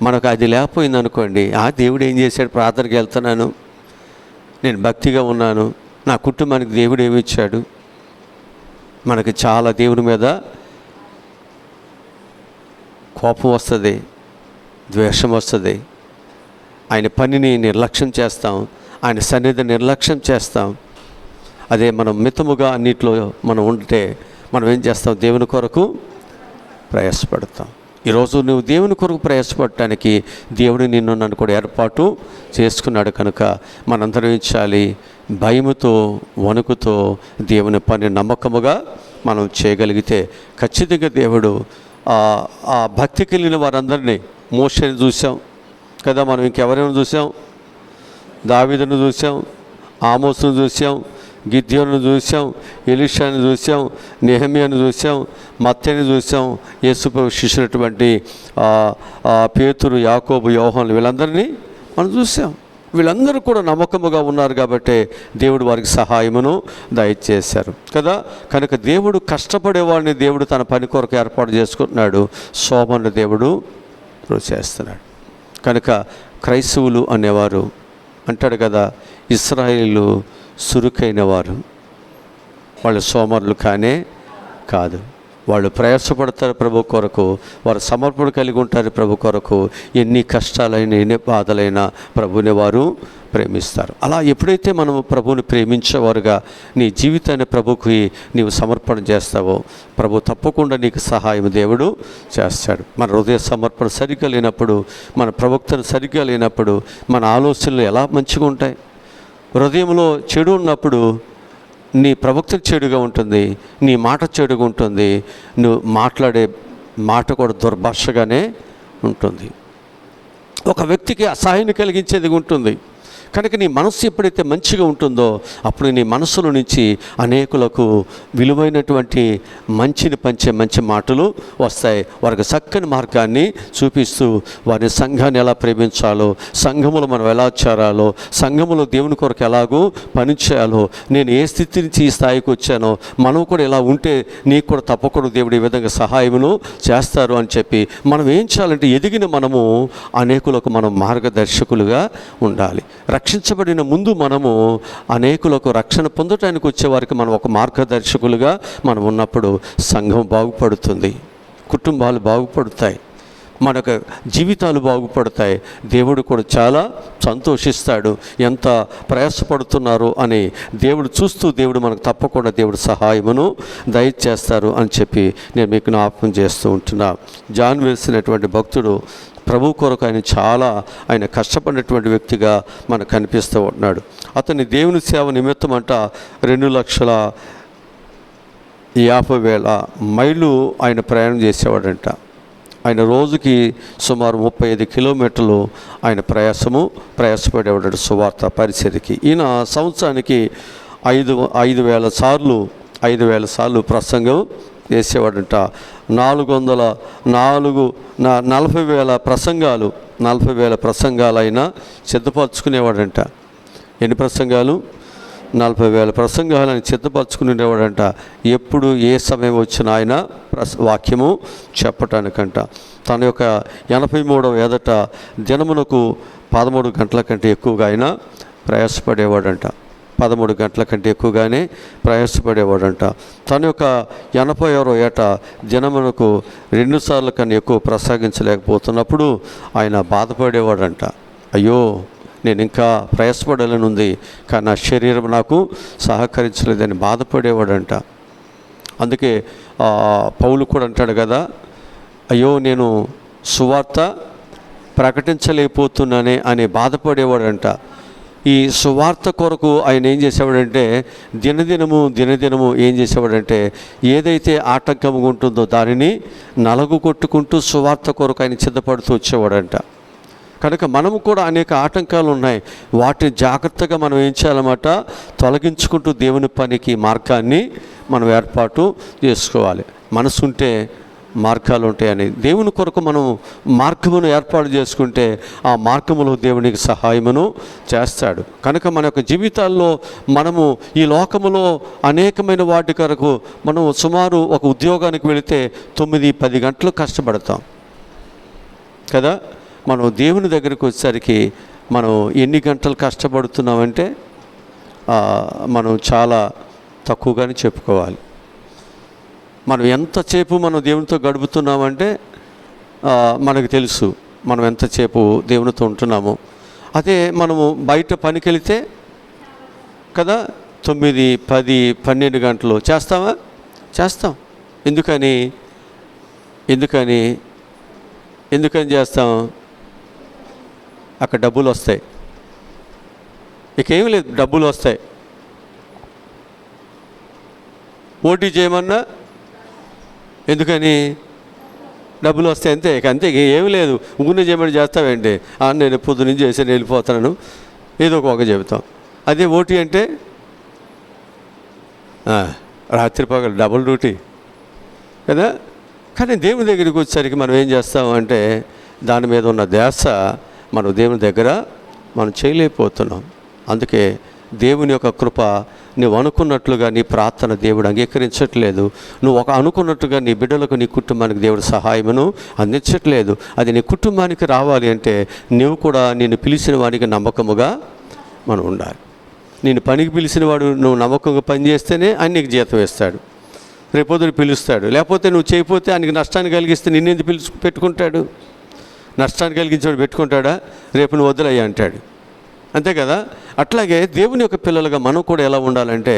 మనకు అది లేకపోయింది అనుకోండి, దేవుడు ఏం చేశాడు? ప్రార్థనకి వెళ్తున్నాను, నేను భక్తిగా ఉన్నాను, నా కుటుంబానికి దేవుడు ఏమి ఇచ్చాడు? మనకి చాలా దేవుని మీద కోపం వస్తుంది, ద్వేషం వస్తుంది. ఆయన పనిని నిర్లక్ష్యం చేస్తాం, ఆయన సన్నిధిని నిర్లక్ష్యం చేస్తాం. అదే మనం మితముగా అన్నిట్లో మనం ఉంటే మనం ఏం చేస్తాం? దేవుని కొరకు ప్రయాసపడతాం. ఈరోజు నువ్వు దేవుని కొరకు ప్రయాసపడటానికి దేవుడు నిన్ను నన్ను కూడా ఏర్పాటు చేసుకున్నాడు. కనుక మనందరం ఏం చేయాలి? భయముతో వణుకుతో దేవుని పని నమ్మకముగా మనం చేయగలిగితే ఖచ్చితంగా దేవుడు ఆ భక్తికి వెళ్ళిన వారందరినీ, మోషేని చూసాం కదా, మనం ఇంకెవరైనా చూసాం? దావీదును చూసాం, ఆమోసును చూసాం, గిద్యోను చూసాం, ఎలీషాను చూసాం, నెహెమ్యాను చూసాం, మత్తయిని చూసాం, యేసుప్రభు శిష్యులైనటువంటి పేతురు, యాకోబు, యోహాను వీళ్ళందరినీ మనం చూసాం. వీళ్ళందరూ కూడా నమ్మకముగా ఉన్నారు కాబట్టి దేవుడు వారికి సహాయమును దయచేశారు కదా. కనుక దేవుడు కష్టపడేవాడిని దేవుడు తన పని కొరకు ఏర్పాటు చేసుకుంటున్నాడు. శోభను దేవుడు చేస్తున్నాడు. కనుక క్రైస్తవులు అనేవారు అంటాడు కదా, ఇశ్రాయేలు సురుకైన వారు, వాళ్ళు సోమరులు కానే కాదు. వాళ్ళు ప్రయాసపడతారు ప్రభు కొరకు, వారు సమర్పణ కలిగి ఉంటారు ప్రభు కొరకు. ఎన్ని కష్టాలైనా ఎన్ని బాధలైనా ప్రభుని వారు ప్రేమిస్తారు. అలా ఎప్పుడైతే మనం ప్రభువుని ప్రేమించేవారుగా నీ జీవితాన్ని ప్రభుకి నీవు సమర్పణ చేస్తావో ప్రభు తప్పకుండా నీకు సహాయం దేవుడు చేస్తాడు. మన హృదయ సమర్పణ సరిగ్గా లేనప్పుడు, మన ప్రవక్తను సరిగ్గా లేనప్పుడు మన ఆలోచనలు ఎలా మంచిగా ఉంటాయి? హృదయంలో చెడు ఉన్నప్పుడు నీ ప్రవక్త చెడుగా ఉంటుంది, నీ మాట చెడుగా ఉంటుంది, నువ్వు మాట్లాడే మాట కూడా దుర్భాషగానే ఉంటుంది. ఒక వ్యక్తికి అసహ్యాన్ని కలిగించేది ఉంటుంది. కనుక నీ మనస్సు ఎప్పుడైతే మంచిగా ఉంటుందో అప్పుడు నీ మనస్సులో నుంచి అనేకులకు విలువైనటువంటి మంచిని పంచే మంచి మాటలు వస్తాయి. వారికి చక్కని మార్గాన్ని చూపిస్తూ వారి సంఘాన్ని ఎలా ప్రేమించాలో, సంఘములో మనం ఎలా చేరాలో, సంఘములో దేవుని కొరకు ఎలాగో పనిచేయాలో, నేను ఏ స్థితి నుంచి ఈ స్థాయికి వచ్చానో మనం కూడా ఇలా ఉంటే నీకు కూడా తప్పకుండా దేవుడు ఈ విధంగా సహాయమును చేస్తారు అని చెప్పి మనం ఏం చేయాలంటే ఎదిగిన మనము అనేకులకు మనం మార్గదర్శకులుగా ఉండాలి. రక్షించబడిన ముందు మనము అనేకులకు రక్షణ పొందటానికి వచ్చేవారికి మనం ఒక మార్గదర్శకులుగా మనం ఉన్నప్పుడు సంఘం బాగుపడుతుంది, కుటుంబాలు బాగుపడతాయి, మనకు జీవితాలు బాగుపడతాయి. దేవుడు కూడా చాలా సంతోషిస్తాడు. ఎంత ప్రయాసపడుతున్నారు అని దేవుడు చూస్తూ దేవుడు మనకు తప్పకుండా దేవుడు సహాయమును దయచేస్తారు అని చెప్పి నేను మీకు జ్ఞాపకం చేస్తూ ఉంటున్నా. జాన్ వెల్సినటువంటి భక్తుడు ప్రభు కొరకు ఆయన కష్టపడినటువంటి వ్యక్తిగా మనకు కనిపిస్తూ ఉంటున్నాడు. అతని దేవుని సేవ నిమిత్తం 2,50,000 మైళ్ళు ఆయన ప్రయాణం చేసేవాడంట. ఆయన రోజుకి సుమారు 35 కిలోమీటర్లు ఆయన ప్రయాసపడేవాడు సువార్త పరిచర్యకి. ఈయన సంవత్సరానికి 5,000 సార్లు ప్రసంగం చేసేవాడంట. 40,000 ప్రసంగాలు ఆయన సిద్ధపరచుకునేవాడంట. ఎన్ని ప్రసంగాలు? 40,000 ప్రసంగాలు ఆయన సిద్ధపరచుకునేవాడంట. ఎప్పుడు ఏ సమయం వచ్చినా ఆయన వాక్యము చెప్పటానికంట. తన యొక్క 83వ ఏదట దినమునకు 13 గంటల కంటే ఎక్కువగా ఆయన ప్రయాసపడేవాడంట. 13 గంటల కంటే ఎక్కువగానే ప్రయాసపడేవాడంట. తన యొక్క 86వ ఏట దినమునకు 2 సార్లు కన్నా ఎక్కువ ప్రసంగించలేకపోతున్నప్పుడు ఆయన బాధపడేవాడంట. అయ్యో, నేను ఇంకా ప్రయాసపడాలని ఉంది, కానీ నా శరీరం నాకు సహకరించలేదని బాధపడేవాడంట. అందుకే పౌలు కూడా అంటాడు కదా, అయ్యో నేను సువార్త ప్రకటించలేకపోతున్నానే అని బాధపడేవాడంట. ఈ సువార్త కొరకు ఆయన ఏం చేసేవాడంటే దినదినము ఏం చేసేవాడంటే ఏదైతే ఆటంకంగా ఉంటుందో దానిని నలుగు కొట్టుకుంటూ సువార్త కొరకు ఆయన సిద్ధపడుతూ వచ్చేవాడంట. కనుక మనము కూడా అనేక ఆటంకాలు ఉన్నాయి. వాటిని జాగ్రత్తగా మనం ఏం చేయాలన్నమాట, తొలగించుకుంటూ దేవుని పనికి మార్గాన్ని మనం ఏర్పాటు చేసుకోవాలి. మనసుంటే మార్గాలు ఉంటాయని దేవుని కొరకు మనం మార్గమును ఏర్పాటు చేసుకుంటే ఆ మార్గములో దేవునికి సహాయమును చేస్తాడు. కనుక మన యొక్క జీవితాల్లో మనము ఈ లోకములో అనేకమైన వాటి కొరకు మనం సుమారు ఒక ఉద్యోగానికి వెళితే 9-10 గంటలు కష్టపడతాం కదా. మనం దేవుని దగ్గరికి వచ్చేసరికి మనం ఎన్ని గంటలు కష్టపడుతున్నామంటే మనం చాలా తక్కువగానే చెప్పుకోవాలి. మనం ఎంతసేపు మనం దేవునితో గడుపుతున్నామంటే మనకు తెలుసు మనం ఎంతసేపు దేవునితో ఉంటున్నాము. అదే మనము బయట పనికి వెళితే కదా 9, 10, 12 గంటలు చేస్తాం. ఎందుకని చేస్తాం? అక్కడ డబ్బులు వస్తాయి. ఇకేమీ లేదు, డబ్బులు వస్తాయి. పోటీ చేయమన్నా ఎందుకని? డబ్బులు వస్తాయి, అంతే ఏమీ లేదు. ఊరిని చేయమని చేస్తావేంటి? నేను పొద్దున్న నుంచి చేసి వెళ్ళిపోతాను, ఏదో ఒక చెబుతాం. అదే ఓటీ అంటే రాత్రి పగలు డబుల్ డ్యూటీ కదా. కానీ దేవుని దగ్గరికి వచ్చేసరికి మనం ఏం చేస్తాం అంటే దాని మీద ఉన్న ధ్యాస మనం దేవుని దగ్గర మనం చేయలేకపోతున్నాం. అందుకే దేవుని యొక్క కృప నువ్వు అనుకున్నట్లుగా నీ ప్రార్థన దేవుడు అంగీకరించట్లేదు. నువ్వు అనుకున్నట్టుగా నీ బిడ్డలకు నీ కుటుంబానికి దేవుడు సహాయమును అందించట్లేదు. అది నీ కుటుంబానికి రావాలి అంటే నువ్వు కూడా నిన్ను పిలిచిన వాడికి నమ్మకముగా మనం ఉండాలి. నేను పనికి పిలిచిన వాడు నువ్వు నమ్మకంగా పనిచేస్తేనే ఆయన నీకు జీతం వేస్తాడు, రేపొద్దున పిలుస్తాడు. లేకపోతే నువ్వు చేయకపోతే ఆయనకి నష్టాన్ని కలిగిస్తే నిన్నెందుకు పెట్టుకుంటాడు? నష్టాన్ని కలిగించేవాడు పెట్టుకుంటాడా? రేపు నువ్వు వద్దులయ్యా అంటాడు. అంతే కదా. అట్లాగే దేవుని యొక్క పిల్లలుగా మనం కూడా ఎలా ఉండాలంటే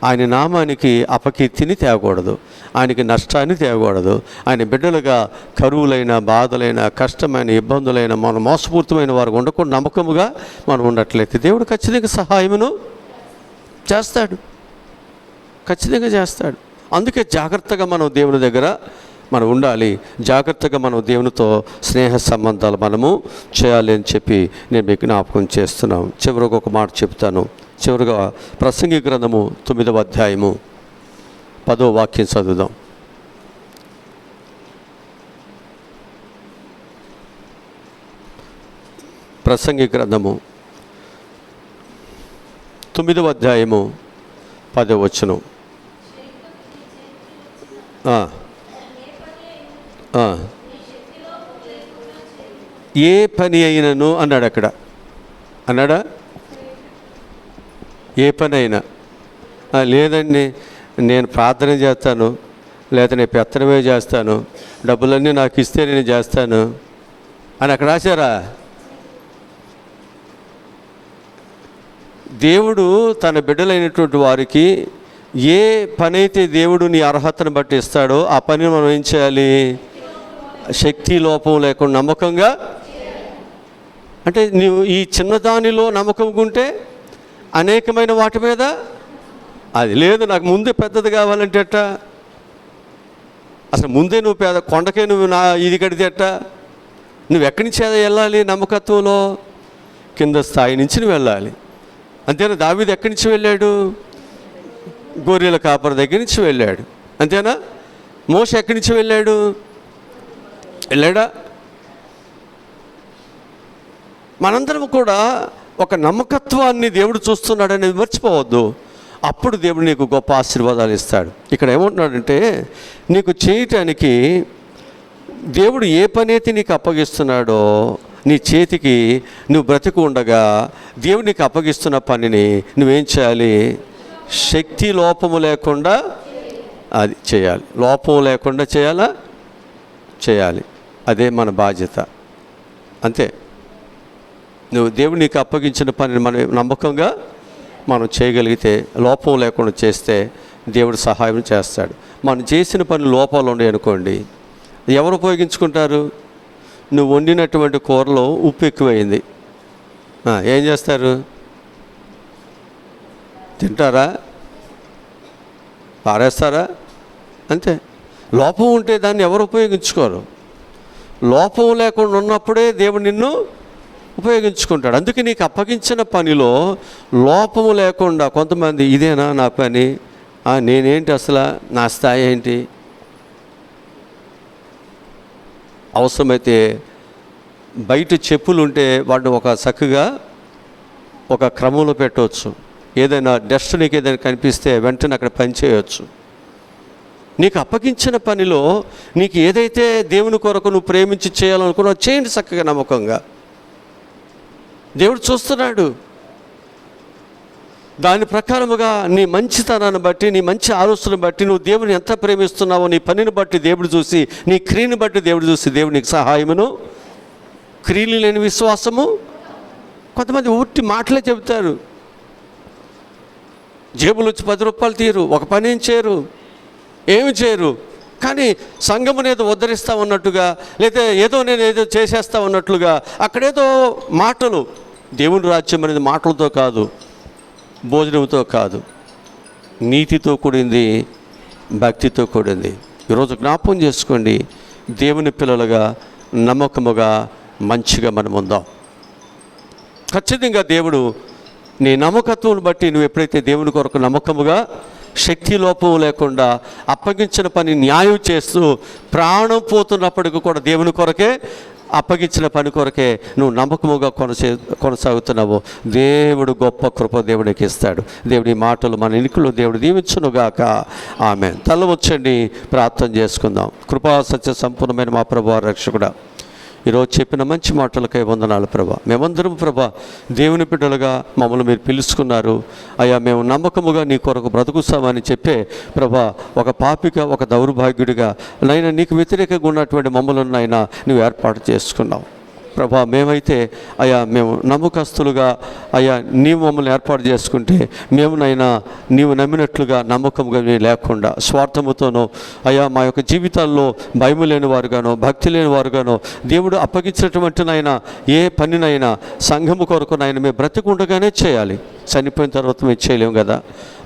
ఆయన నామానికి అపకీర్తిని తేకూడదు, ఆయనకి నష్టాన్ని తేకూడదు. ఆయన బిడ్డలుగా కరువులైన, బాధలైన, కష్టమైన, ఇబ్బందులైన, మన మోసపూరితమైన వారు ఉండకుండా నమ్మకముగా మనం ఉన్నట్లయితే దేవుడు ఖచ్చితంగా సహాయమును చేస్తాడు, ఖచ్చితంగా చేస్తాడు. అందుకే జాగ్రత్తగా మనం దేవుని దగ్గర మనం ఉండాలి. జాగ్రత్తగా మనం దేవునితో స్నేహ సంబంధాలు మనము చేయాలి అని చెప్పి నేను మీకు జ్ఞాపకం చేస్తున్నాను. చివరిగా ఒక మాట చెప్తాను. చివరిగా ప్రసంగి గ్రంథము 9వ అధ్యాయము 10వ వాక్యం చదువుదాం. ప్రసంగి గ్రంథము 9వ అధ్యాయము 10వ వచనం. ఏ పని అయినను అన్నాడు. అక్కడ అన్నాడా? ఏ పని అయినా. లేదండి నేను ప్రార్థన చేస్తాను, లేదా నేను పెత్తనమే చేస్తాను, డబ్బులన్నీ నాకు ఇస్తే నేను చేస్తాను అని అక్కడ రాశారా? దేవుడు తన బిడ్డలైనటువంటి వారికి ఏ పని అయితే దేవుడు నీ అర్హతను బట్టి ఇస్తాడో ఆ పని మనం ఏం చేయాలి? శక్తి లోపం లేకుండా నమ్మకంగా. అంటే నువ్వు ఈ చిన్నదానిలో నమ్మకం ఉంటే అనేకమైన వాటి మీద అది లేదు. నాకు ముందే పెద్దది కావాలంటే అట్ట, అసలు ముందే నువ్వు కొండకే నువ్వు ఇది కడితే అట్ట, నువ్వు ఎక్కడి నుంచి వెళ్ళాలి? నమ్మకత్వంలో కింద స్థాయి నుంచి నువ్వు వెళ్ళాలి. అంతేనా? దావీదు ఎక్కడి నుంచి వెళ్ళాడు? గొర్రెల కాపరి దగ్గర నుంచి వెళ్ళాడు. అంతేనా? మోషే ఎక్కడి నుంచి వెళ్ళాడు? వెళ్ళాడా? మనందరం కూడా ఒక నమ్మకత్వాన్ని దేవుడు చూస్తున్నాడనేది మర్చిపోవద్దు. అప్పుడు దేవుడు నీకు గొప్ప ఆశీర్వాదాలు ఇస్తాడు. ఇక్కడ ఏమంటున్నాడంటే, నీకు చేయటానికి దేవుడు ఏ పని అయితే నీకు అప్పగిస్తున్నాడో నీ చేతికి నువ్వు బ్రతికి ఉండగా దేవుడు నీకు అప్పగిస్తున్న పనిని నువ్వేం చేయాలి? శక్తి లోపము లేకుండా అది చేయాలి. లోపం లేకుండా చేయాలి. అదే మన బాధ్యత. అంతే. నువ్వు దేవుడు నీకు అప్పగించిన పనిని మనం నమ్మకంగా మనం చేయగలిగితే, లోపం లేకుండా చేస్తే దేవుడు సహాయం చేస్తాడు. మనం చేసిన పని లోపాలు ఉన్నాయి అనుకోండి, ఎవరు ఉపయోగించుకుంటారు? నువ్వు వండినటువంటి కూరలో ఉప్పు ఎక్కువైంది, ఏం చేస్తారు? తింటారా? పారేస్తారా? అంతే. లోపం ఉంటే దాన్ని ఎవరు ఉపయోగించుకోరు. లోపం లేకుండా ఉన్నప్పుడే దేవుడు నిన్ను ఉపయోగించుకుంటాడు. అందుకే నీకు అప్పగించిన పనిలో లోపము లేకుండా, కొంతమంది ఇదేనా నా పని, నేనేంటి, అసలు నా స్థాయి ఏంటి, అవసరమైతే బయట చెప్పులు ఉంటే వాటిని ఒక చక్కగా ఒక క్రమంలో పెట్టవచ్చు. ఏదైనా డస్ట్ నీకు ఏదైనా కనిపిస్తే వెంటనే అక్కడ పని చేయవచ్చు. నీకు అప్పగించిన పనిలో నీకు ఏదైతే దేవుని కొరకు నువ్వు ప్రేమించి చేయాలనుకున్నావు చేయండి చక్కగా నమ్మకంగా. దేవుడు చూస్తున్నాడు. దాని ప్రకారముగా నీ మంచితనాన్ని బట్టి, నీ మంచి ఆలోచనను బట్టి, నువ్వు దేవుని ఎంత ప్రేమిస్తున్నావో నీ పనిని బట్టి దేవుడు చూసి, నీ క్రియని బట్టి దేవుడు చూసి దేవుడు నీకు సహాయమును, క్రియలు లేని విశ్వాసము. కొంతమంది ఉట్టి మాటలే చెబుతారు, జేబులు వచ్చి 10 రూపాయలు తీరు, ఒక పని ఏమి చేయరు. కానీ సంఘమును ఏదో ఉద్ధరిస్తా ఉన్నట్టుగా, లేదా నేను ఏదో చేసేస్తా ఉన్నట్లుగా అక్కడేదో మాటలు. దేవుని రాజ్యం అనేది మాటలతో కాదు, భోజనంతో కాదు, నీతితో కూడింది, భక్తితో కూడింది. ఈరోజు జ్ఞాపకం చేసుకోండి, దేవుని పిల్లలుగా నమ్మకముగా మంచిగా మనం ఉందాం. ఖచ్చితంగా దేవుడు నీ నమ్మకత్వం బట్టి, నువ్వు ఎప్పుడైతే దేవుని కొరకు నమ్మకముగా శక్తి లోపం లేకుండా అప్పగించిన పని న్యాయం చేస్తూ ప్రాణం పోతున్నప్పటికీ కూడా దేవుని కొరకే, అప్పగించిన పని కొరకే నువ్వు నమ్మకముగా కొనసాగుతున్నావు, దేవుడు గొప్ప కృప దేవుడికి ఇస్తాడు. దేవుడి మాటలు మన ఇనుకులు దేవుడు దీవించునుగాక. ఆమేన్. తల వచ్చండి, ప్రార్థన చేసుకుందాం. కృపా సత్య సంపూర్ణమైన మా ప్రభువా రక్షకుడా, ఈరోజు చెప్పిన మంచి మాటలకై వందనాలు ప్రభా. మేమందరం ప్రభా దేవుని బిడ్డలుగా మమ్మల్ని మీరు పిలుచుకున్నారు అయ్యా. మేము నమ్మకముగా నీ కొరకు బ్రతుకుస్తామని చెప్పే ప్రభా, ఒక పాపిగా, ఒక దౌర్భాగ్యుడిగా నైనా నీకు వ్యతిరేకంగా ఉన్నటువంటి మమ్మల్ని నైనా నువ్వు ఏర్పాటు చేసుకున్నావు ప్రభా. మేమైతే అయ్యా మేము నమ్మకస్తులుగా అయ్యా నీవు మమ్మల్ని ఏర్పాటు చేసుకుంటే, మేమునైనా నీవు నమ్మినట్లుగా నమ్మకంగా లేకుండా స్వార్థముతోనో అయ్యా మా యొక్క జీవితాల్లో భయం లేని వారుగానో, భక్తి లేని వారుగానో, దేవుడు అప్పగించినటువంటి నైనా ఏ పనినైనా సంఘము కొరకునైనా మేము బ్రతికుండగానే చేయాలి. చనిపోయిన తర్వాత మేము చేయలేము కదా,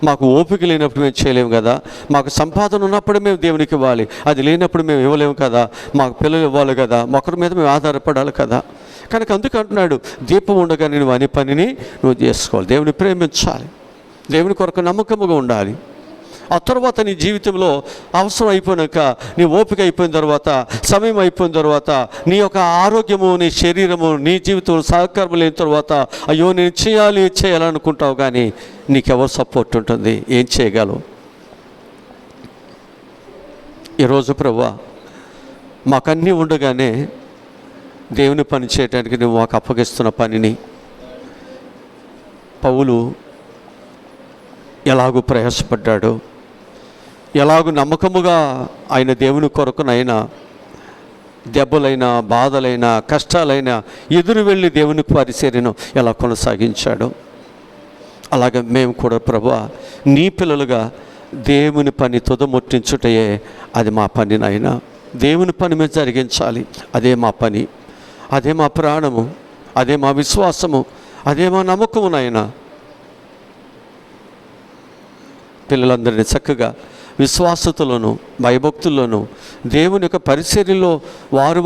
మాకు ఓపిక లేనప్పుడు మేము చేయలేము కదా, మాకు సంపాదన ఉన్నప్పుడు మేము దేవునికి ఇవ్వాలి, అది లేనప్పుడు మేము ఇవ్వలేము కదా, మాకు పిల్లలు ఇవ్వాలి కదా, ఒకరి మీద మేము ఆధారపడాలి కదా. కనుక అందుకు అంటున్నాడు, దీపం ఉండగా నువ్వు అనే పనిని నువ్వు చేసుకోవాలి, దేవుని ప్రేమించాలి, దేవుని కొరకు నమ్మకముగా ఉండాలి. ఆ తర్వాత నీ జీవితంలో అవసరం అయిపోయినాక, నీ ఓపిక అయిపోయిన తర్వాత, సమయం అయిపోయిన తర్వాత, నీ యొక్క ఆరోగ్యము, నీ శరీరము, నీ జీవితంలో సహకారం లేని తర్వాత అయ్యో నేను చేయాలనుకుంటావు, కానీ నీకెవరు సపోర్ట్ ఉంటుంది? ఏం చేయగలవు? ఈరోజు ప్రభువా మాకన్నీ ఉండగానే దేవుని పని చేయడానికి నువ్వు మాకు అప్పగిస్తున్న పనిని, పౌలు ఎలాగూ ప్రయాసపడ్డాడు, ఎలాగూ నమ్మకముగా ఆయన దేవుని కొరకునైనా దెబ్బలైనా బాధలైనా కష్టాలైనా ఎదురు వెళ్ళి దేవునికి పరిచర్యను ఎలా కొనసాగించాడు. అలాగే మేము కూడా ప్రభువా నీ పిల్లలుగా దేవుని పని తుదముట్టించుటయే అది మా పని నాయనా. దేవుని పని మీద జరిగించాలి, అదే మా పని, అదే మా ప్రాణము, అదే మా విశ్వాసము, అదే మా నమ్మకము నాయనా. పిల్లలందరినీ చక్కగా విశ్వాసతలోను భయభక్తుల్లోనూ దేవుని యొక్క పరిచర్యలో వారు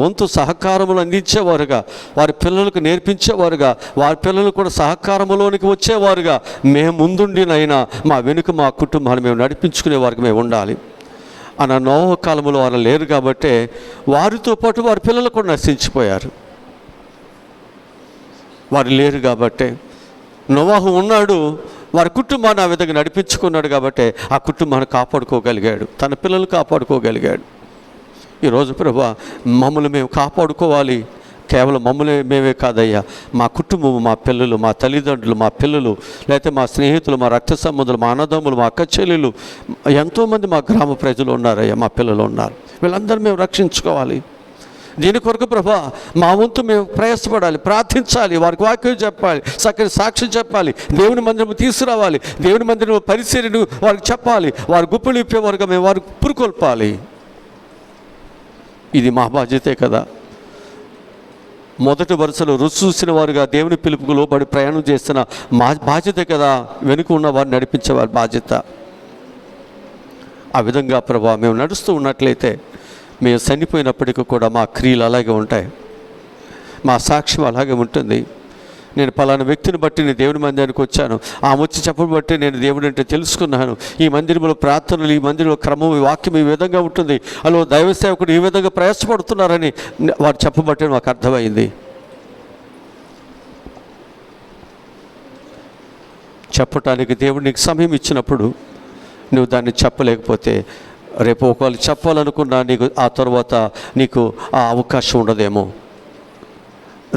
వంతు సహకారములు అందించేవారుగా, వారి పిల్లలకు నేర్పించేవారుగా, వారి పిల్లలు కూడా సహకారములోనికి వచ్చేవారుగా మేము ముందుండినైనా మా వెనుక మా కుటుంబాన్ని మేము నడిపించుకునే వారికి మేము ఉండాలి. అన్న నోవ కాలంలో వారు లేరు కాబట్టే వారితో పాటు వారి పిల్లలు కూడా నశించిపోయారు. వారు లేరు కాబట్టే నోవాహు ఉన్నాడు, వారి కుటుంబాన్ని ఆ విధంగా నడిపించుకున్నాడు కాబట్టి ఆ కుటుంబాన్ని కాపాడుకోగలిగాడు, తన పిల్లలు కాపాడుకోగలిగాడు. ఈరోజు ప్రభువా మమ్మల్ని మేము కాపాడుకోవాలి. కేవలం మమ్మల్ని మేమే కాదయ్యా, మా కుటుంబం, మా పిల్లలు, మా తల్లిదండ్రులు, మా పిల్లలు, లేకపోతే మా స్నేహితులు, మా రక్త సంబంధులు, మా అన్నదమ్ములు, మా అక్క చెల్లెలు, ఎంతోమంది మా గ్రామ ప్రజలు ఉన్నారయ్యా, మా పిల్లలు ఉన్నారు. వీళ్ళందరూ మేము రక్షించుకోవాలి. దీని కొరకు ప్రభా మా వంతు మేము ప్రయాసపడాలి, ప్రార్థించాలి, వారికి వాక్యం చెప్పాలి, చక్కని సాక్ష్యం చెప్పాలి, దేవుని మందిరం తీసుకురావాలి, దేవుని మందిరం పరిచర్యను వారికి చెప్పాలి, వారి గుప్పలు ఇప్పేవారుగా మేము వారికి పురుకొల్పాలి. ఇది మా బాధ్యతే కదా. మొదటి వరుసలో రుచి చూసిన వారుగా దేవుని పిలుపుకు లోబడి ప్రయాణం చేస్తున్న మా బాధ్యత కదా, వెనుక ఉన్న వారిని నడిపించే వారి బాధ్యత. ఆ విధంగా ప్రభా మేము నడుస్తూ ఉన్నట్లయితే మేము చనిపోయినప్పటికీ కూడా మా క్రియలు అలాగే ఉంటాయి, మా సాక్ష్యం అలాగే ఉంటుంది. నేను పలానా వ్యక్తిని బట్టి నేను దేవుని మందిరానికి వచ్చాను, ఆమె వచ్చి చెప్పడం బట్టి నేను దేవుడు అంటే తెలుసుకున్నాను, ఈ మందిరంలో ప్రార్థనలు, ఈ మందిరంలో క్రమం, ఈ వాక్యం ఈ విధంగా ఉంటుంది, అలా దైవ సేవకుడు ఈ విధంగా ప్రయాసపడుతున్నారని వారు చెప్పబట్టి మాకు అర్థమైంది. చెప్పటానికి దేవుడు నీకు సమయం ఇచ్చినప్పుడు నువ్వు దాన్ని చెప్పలేకపోతే రేపు ఒకవేళ చెప్పాలనుకున్నా నీకు ఆ తర్వాత నీకు ఆ అవకాశం ఉండదేమో.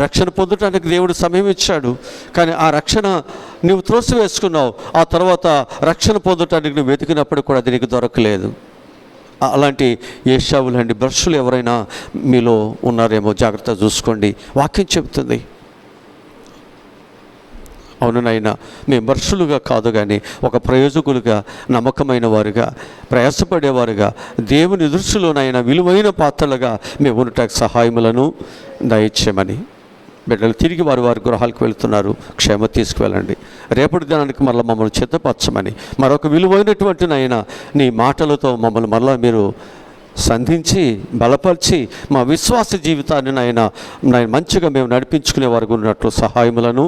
రక్షణ పొందటానికి దేవుడు సమయం ఇచ్చాడు, కానీ ఆ రక్షణ నువ్వు త్రోసివేసుకున్నావు. ఆ తర్వాత రక్షణ పొందటానికి నువ్వు వెతికినప్పుడు కూడా అది నీకు దొరకలేదు. అలాంటి ఏషావు లాంటి భ్రష్టులు ఎవరైనా మీలో ఉన్నారేమో, జాగ్రత్త చూసుకోండి. వాక్యం చెబుతుంది. అవును నాయనా, మేము భ్రష్టులుగా కాదు కానీ ఒక ప్రయోజకులుగా, నమ్మకమైన వారుగా, ప్రయాసపడేవారుగా, దేవుని దృష్టిలోనైనా విలువైన పాత్రలుగా మేము ఉండటానికి సహాయములను దయచేయమని. బిడ్డలు తిరిగి వారి గృహాలకు వెళుతున్నారు, క్షేమ తీసుకువెళ్ళండి. రేపటి దినానికి మరలా మమ్మల్ని చిత్తపరచమని, మరొక విలువైనటువంటి నాయన నీ మాటలతో మమ్మల్ని మరలా మీరు సంధించి బలపరిచి మా విశ్వాస జీవితాన్ని నాయన మంచిగా మేము నడిపించుకునే వారికి ఉన్నట్లు సహాయములను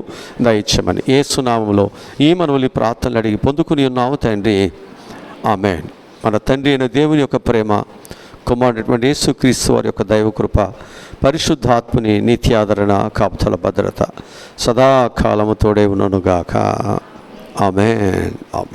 దయచేయమని యేసు నామములో ఈ మనవులు ప్రార్థనలు అడిగి పొందుకుని ఉన్నాము తండ్రి, ఆమేన్. మన తండ్రి అయిన దేవుని యొక్క ప్రేమ, కుమారుడైనటువంటి యేసుక్రీస్తు వారి యొక్క దైవకృప, పరిశుద్ధాత్మని నిత్యాదరణ, కాపుదల, భద్రత సదాకాలము తోడే ఉన్ననుగాక. ఆమేన్, ఆమేన్.